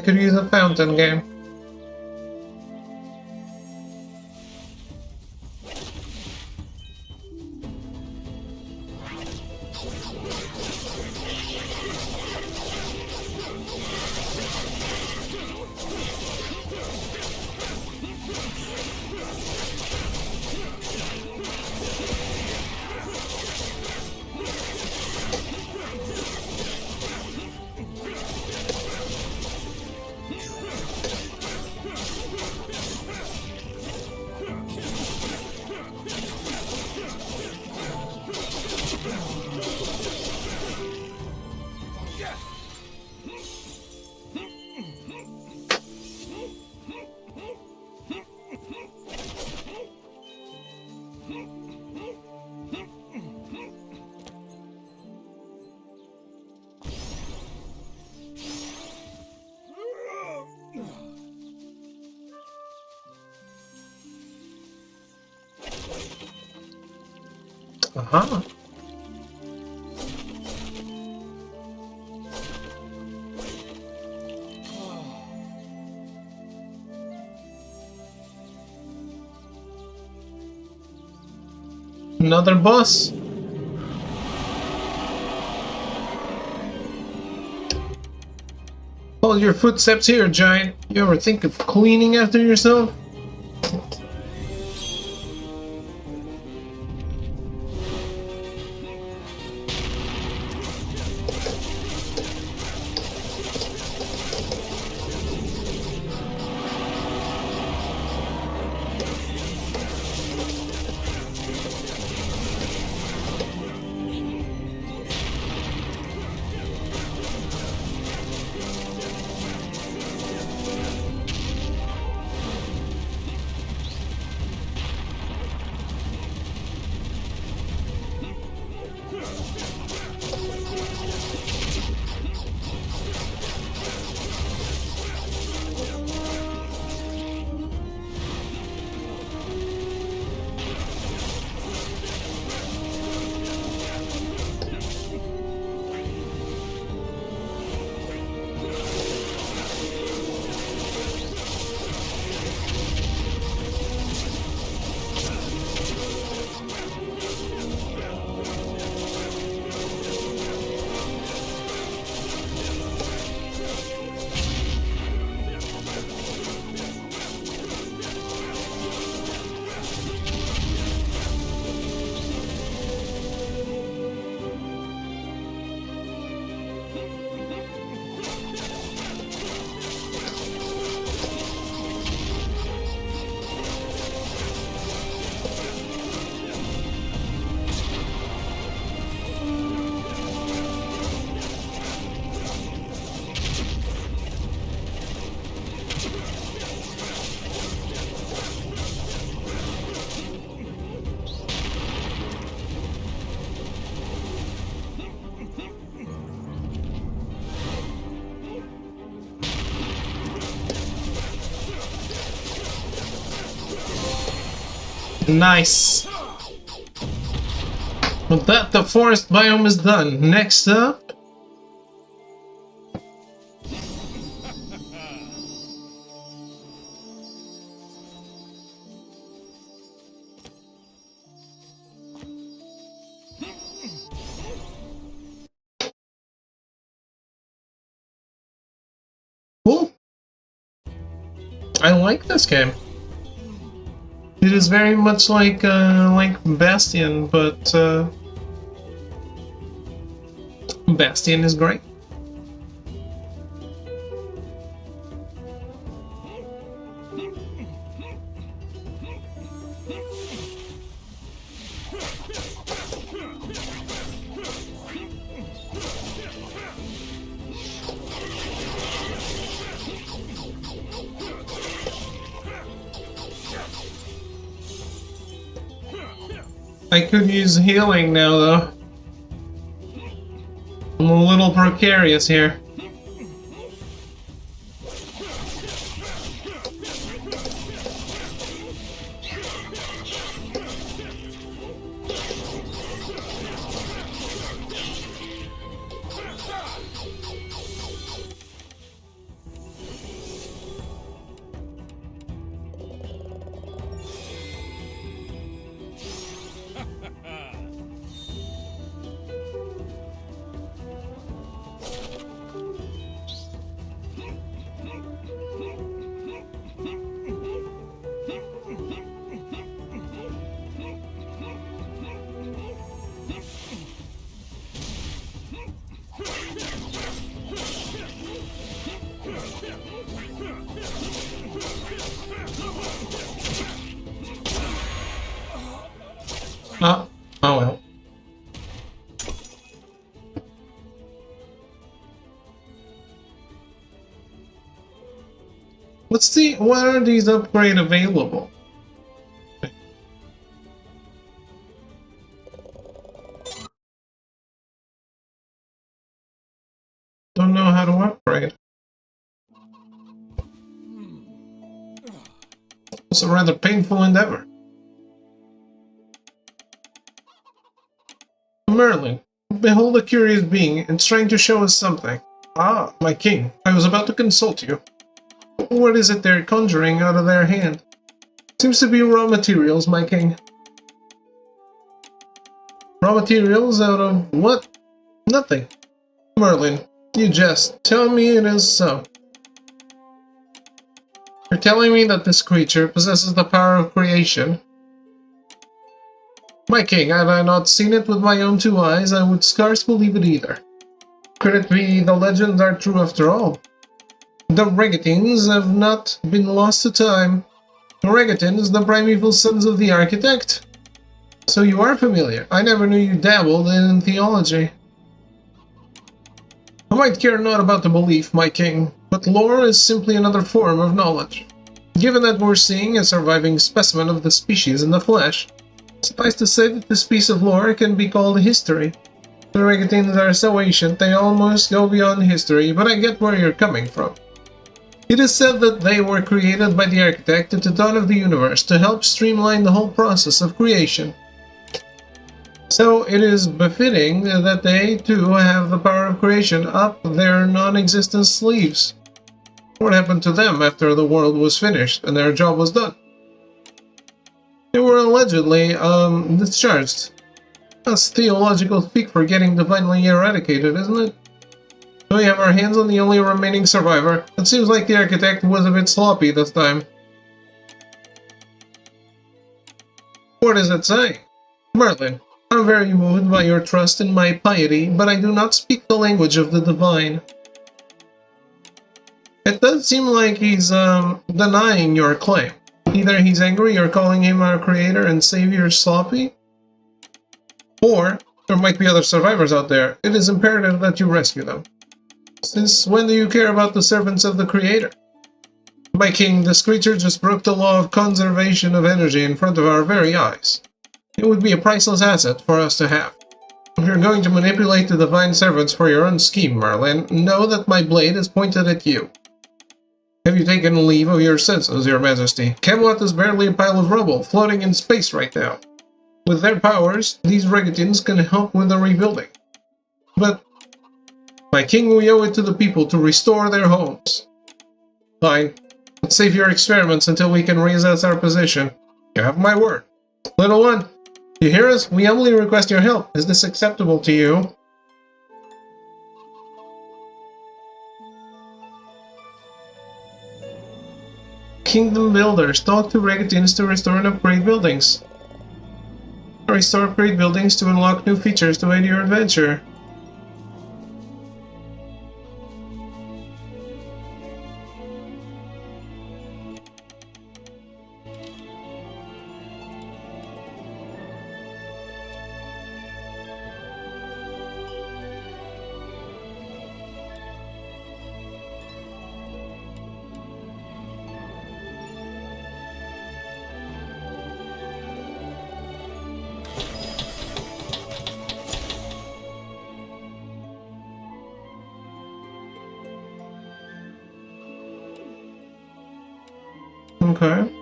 could use a fountain game. Aha. Another boss. Hold your footsteps here, giant. You ever think of cleaning after yourself? Nice. With that, the forest biome is done. Next up... Cool. I like this game. It is very much like Bastion, but Bastion is great. I could use healing now, though. I'm a little precarious here. Oh, oh well. Let's see, what are these upgrades available? Don't know how to upgrade. It's a rather painful endeavor. Merlin, behold a curious being. It's trying to show us something. Ah, my king, I was about to consult you. What is it they're conjuring out of their hand? Seems to be raw materials, my king. Raw materials out of what? Nothing. Merlin, you jest. Tell me it is so. You're telling me that this creature possesses the power of creation? My king, had I not seen it with my own two eyes, I would scarce believe it either. Could it be the legends are true after all? The Regatines have not been lost to time. The Regatines, the primeval sons of the architect. So you are familiar. I never knew you dabbled in theology. I might care not about the belief, my king, but lore is simply another form of knowledge. Given that we're seeing a surviving specimen of the species in the flesh, suffice to say that this piece of lore can be called history. The Regatines are so ancient they almost go beyond history, but I get where you're coming from. It is said that they were created by the architect at the dawn of the universe to help streamline the whole process of creation. So it is befitting that they, too, have the power of creation up their non-existent sleeves. What happened to them after the world was finished and their job was done? They were allegedly, discharged. That's theological speak for getting divinely eradicated, isn't it? We have our hands on the only remaining survivor. It seems like the architect was a bit sloppy this time. What does it say? Merlin, I'm very moved by your trust in my piety, but I do not speak the language of the divine. It does seem like he's, denying your claim. Either he's angry or calling him our creator and savior sloppy, or there might be other survivors out there. It is imperative that you rescue them. Since when do you care about the servants of the creator? My king, this creature just broke the law of conservation of energy in front of our very eyes. It would be a priceless asset for us to have. If you're going to manipulate the divine servants for your own scheme, Merlin, know that my blade is pointed at you. Have you taken leave of your senses, your majesty? Camelot is barely a pile of rubble, floating in space right now. With their powers, these Regatines can help with the rebuilding. But, my king, we owe it to the people to restore their homes. Fine. Let's save your experiments until we can reassess our position. You have my word. Little one, you hear us? We humbly request your help. Is this acceptable to you? Kingdom builders, talk to Regatines to restore and upgrade buildings. Restore upgrade buildings to unlock new features to aid your adventure. Okay.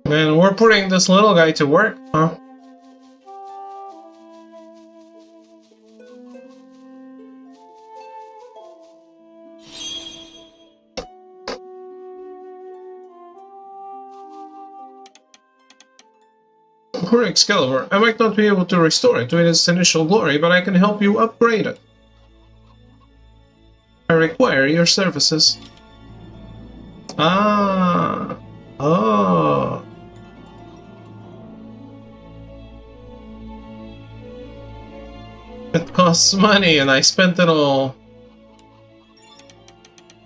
And we're putting this little guy to work, huh? Poor Excalibur, I might not be able to restore it to its initial glory, but I can help you upgrade it. I require your services. Ah. Oh. It costs money, and I spent it all.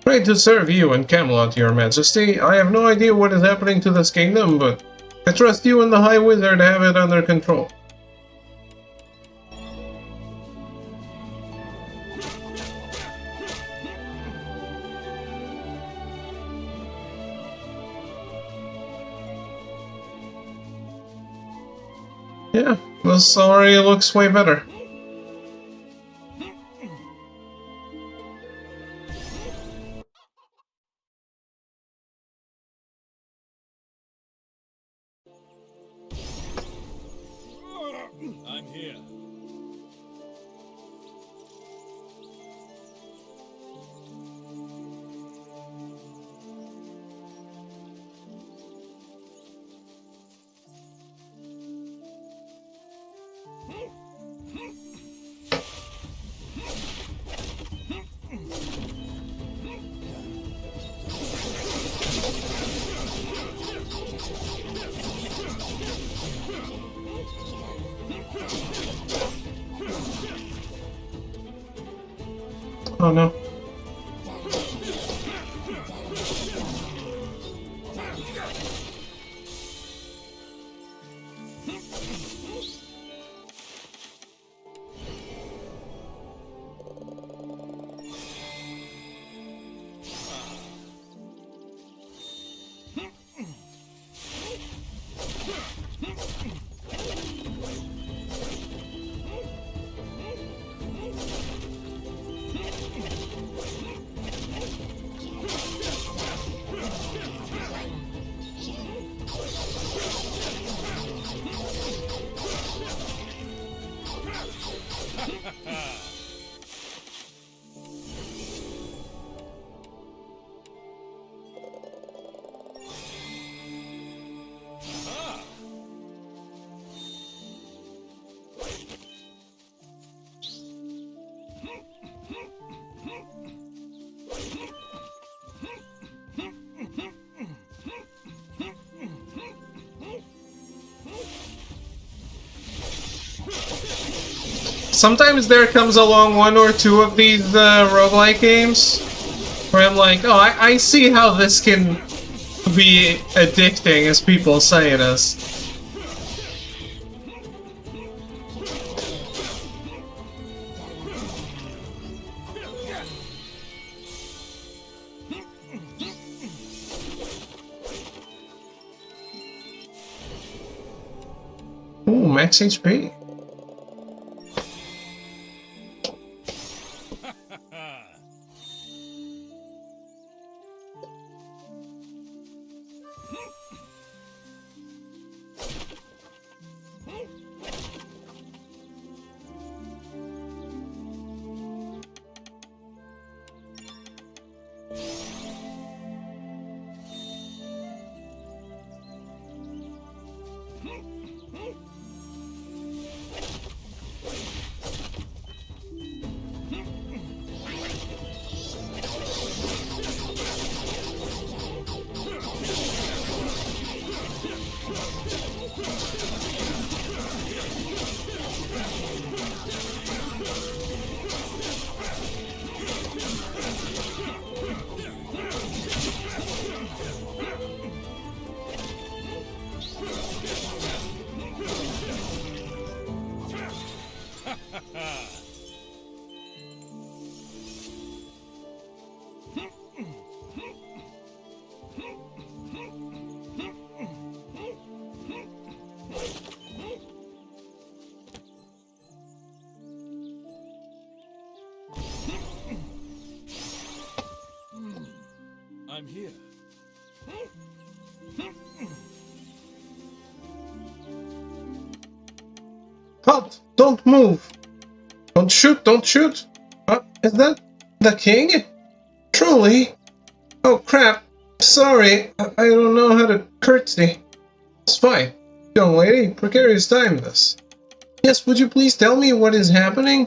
Great to serve you and Camelot, your majesty. I have no idea what is happening to this kingdom, but I trust you and the High Wizard have it under control. Yeah, this already looks way better. I'm here. Oh no. Sometimes there comes along one or two of these roguelike games where I'm like, oh, I see how this can be addicting as people say it is. Ooh, max HP. Halt! Don't move! Don't shoot! Don't shoot! Is that the king? Truly? Oh crap! Sorry, I don't know how to curtsy. It's fine. Young lady, precarious time this. Yes, would you please tell me what is happening?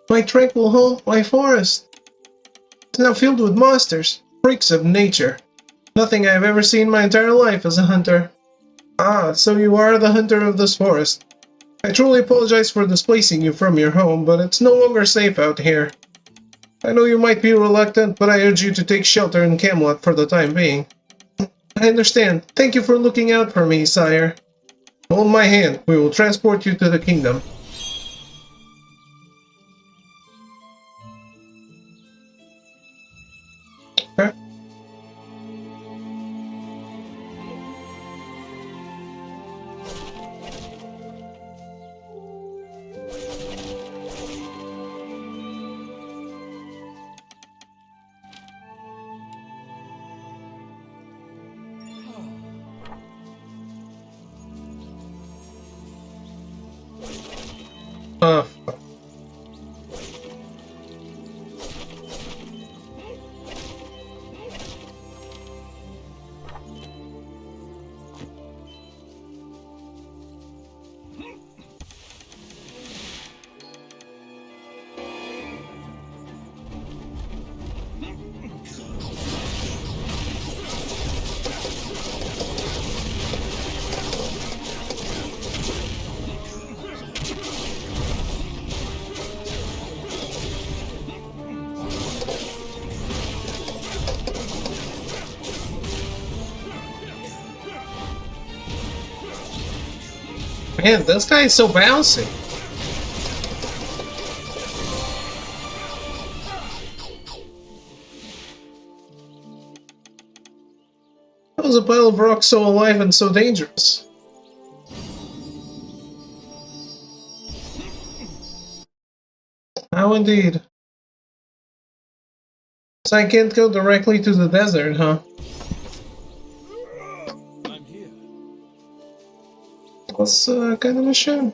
My tranquil home, my forest. It's now filled with monsters, freaks of nature. Nothing I have ever seen in my entire life as a hunter. Ah, so you are the hunter of this forest. I truly apologize for displacing you from your home, but it's no longer safe out here. I know you might be reluctant, but I urge you to take shelter in Camelot for the time being. I understand. Thank you for looking out for me, sire. Hold my hand. We will transport you to the kingdom. Okay. Fuck. Man, this guy is so bouncy. How is a pile of rocks so alive and so dangerous? How indeed. So I can't go directly to the desert, huh? I'm here. That's kind of a shame.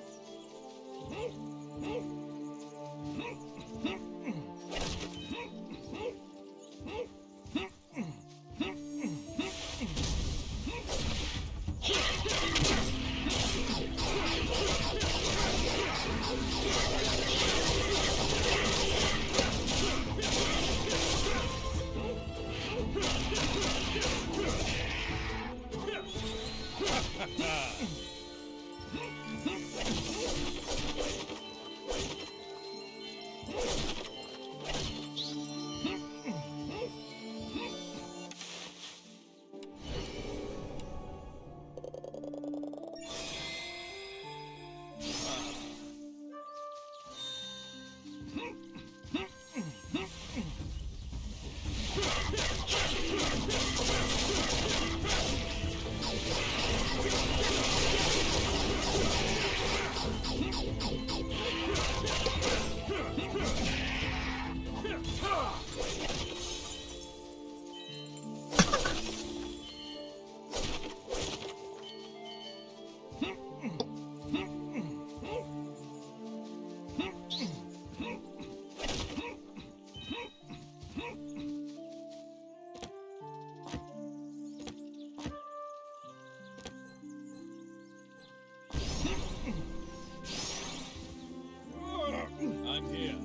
I'm here.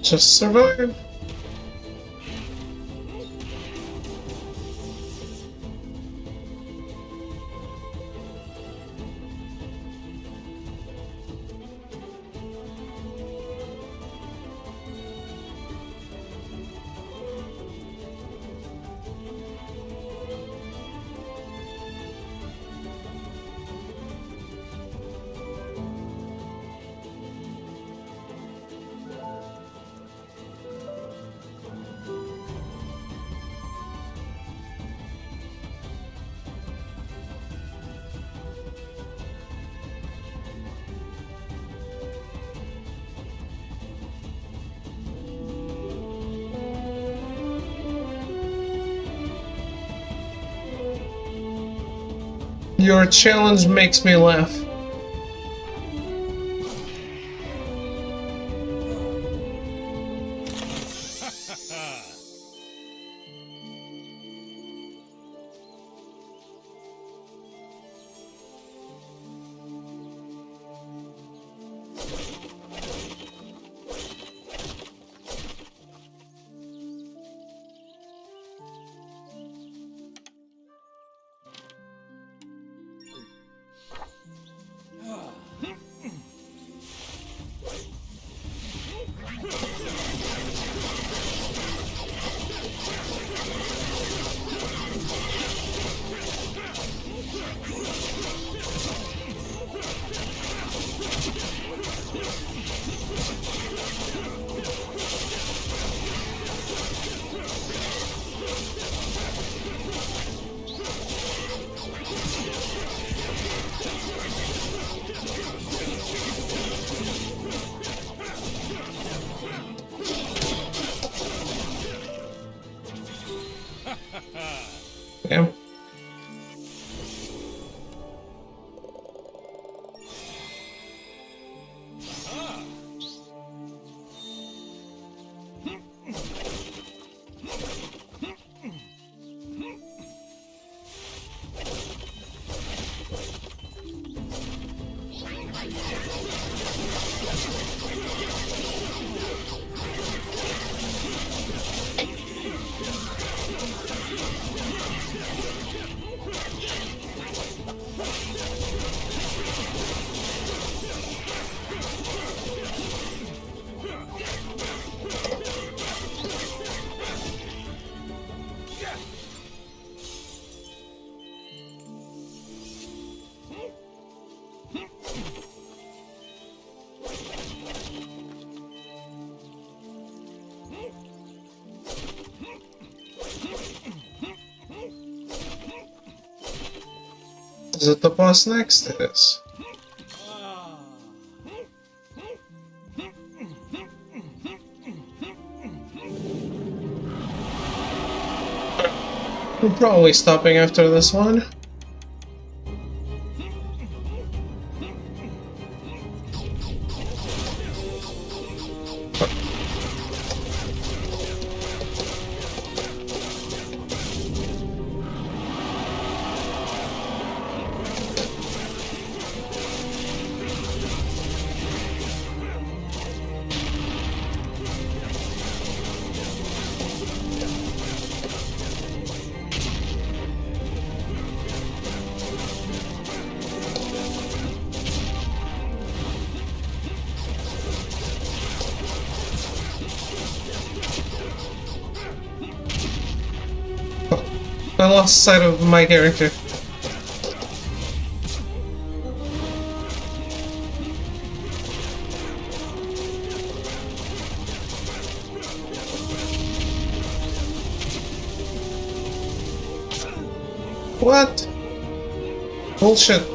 Just survive. Your challenge makes me laugh. Damn. Is it the boss next? It is. We're probably stopping after this one. I lost sight of my character. What? Bullshit.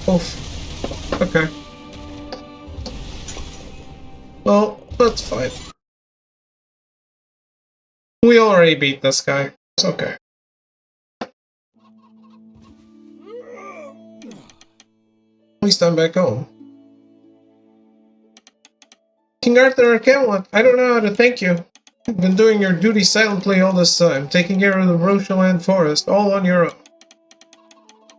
Oof. Okay. Well, that's fine. We already beat this guy. It's okay. At least I'm back home. King Arthur of Camelot, I don't know how to thank you. You've been doing your duty silently all this time, taking care of the Rocheland forest, all on your own.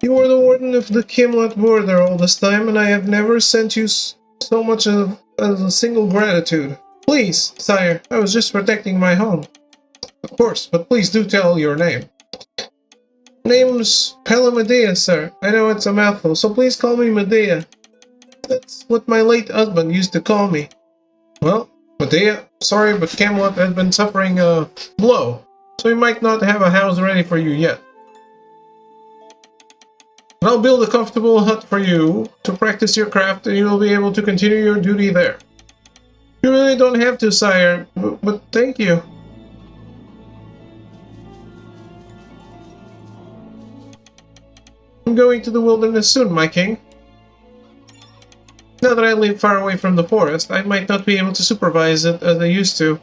You were the warden of the Camelot border all this time, and I have never sent you so much as a single gratitude. Please, sire, I was just protecting my home. Of course, but please do tell your name. Name's Medea, sir. I know it's a mouthful, so please call me Medea. That's what my late husband used to call me. Well, Medea, sorry, but Camelot has been suffering a blow, so we might not have a house ready for you yet. I'll build a comfortable hut for you to practice your craft, and you will be able to continue your duty there. You really don't have to, sire, but thank you. I'm going to the wilderness soon, my king. Now that I live far away from the forest, I might not be able to supervise it as I used to.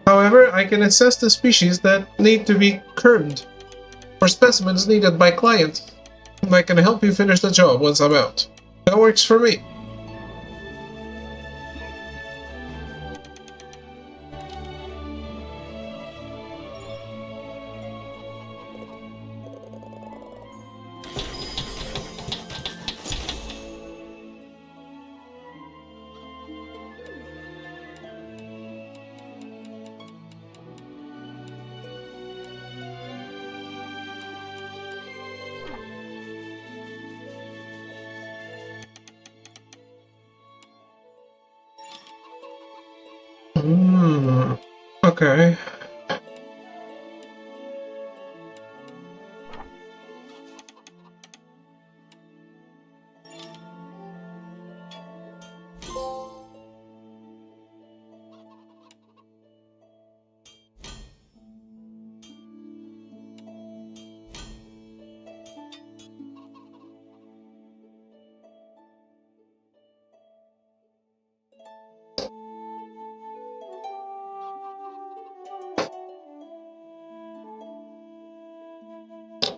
However, I can assess the species that need to be curbed, or specimens needed by clients, and I can help you finish the job once I'm out. That works for me. Okay.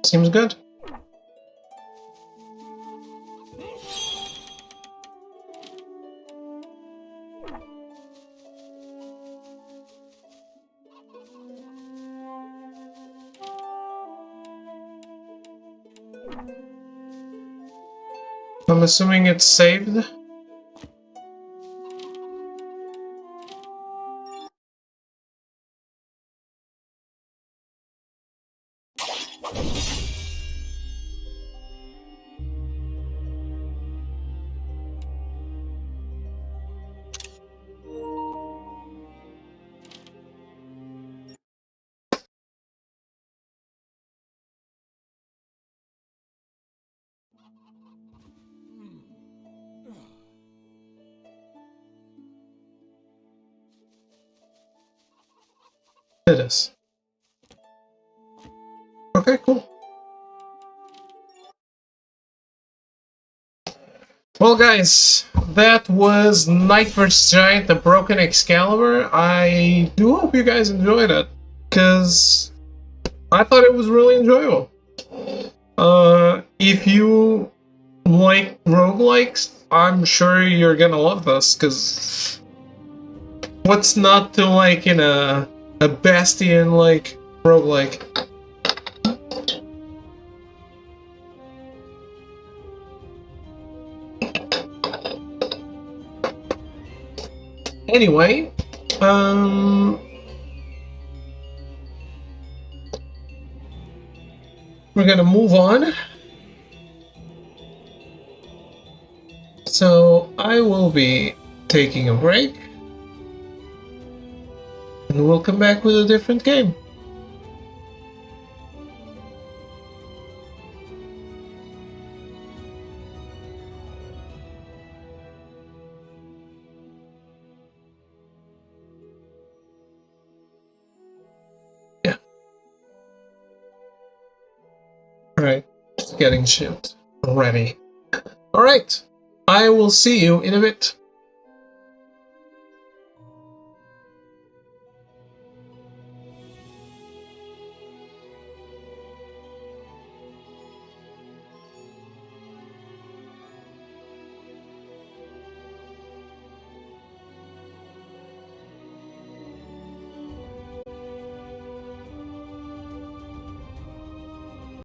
Seems good. I'm assuming it's saved. It is. Okay, cool. Well, guys, that was Knight vs. Giant, the Broken Excalibur. I do hope you guys enjoyed it, because I thought it was really enjoyable. If you like roguelikes, I'm sure you're gonna love this, because what's not to like in a Bastion-like roguelike? Anyway, we're gonna move on. So I will be taking a break, and we'll come back with a different game. Yeah. Alright, just getting shipped. Ready. Alright, I will see you in a bit.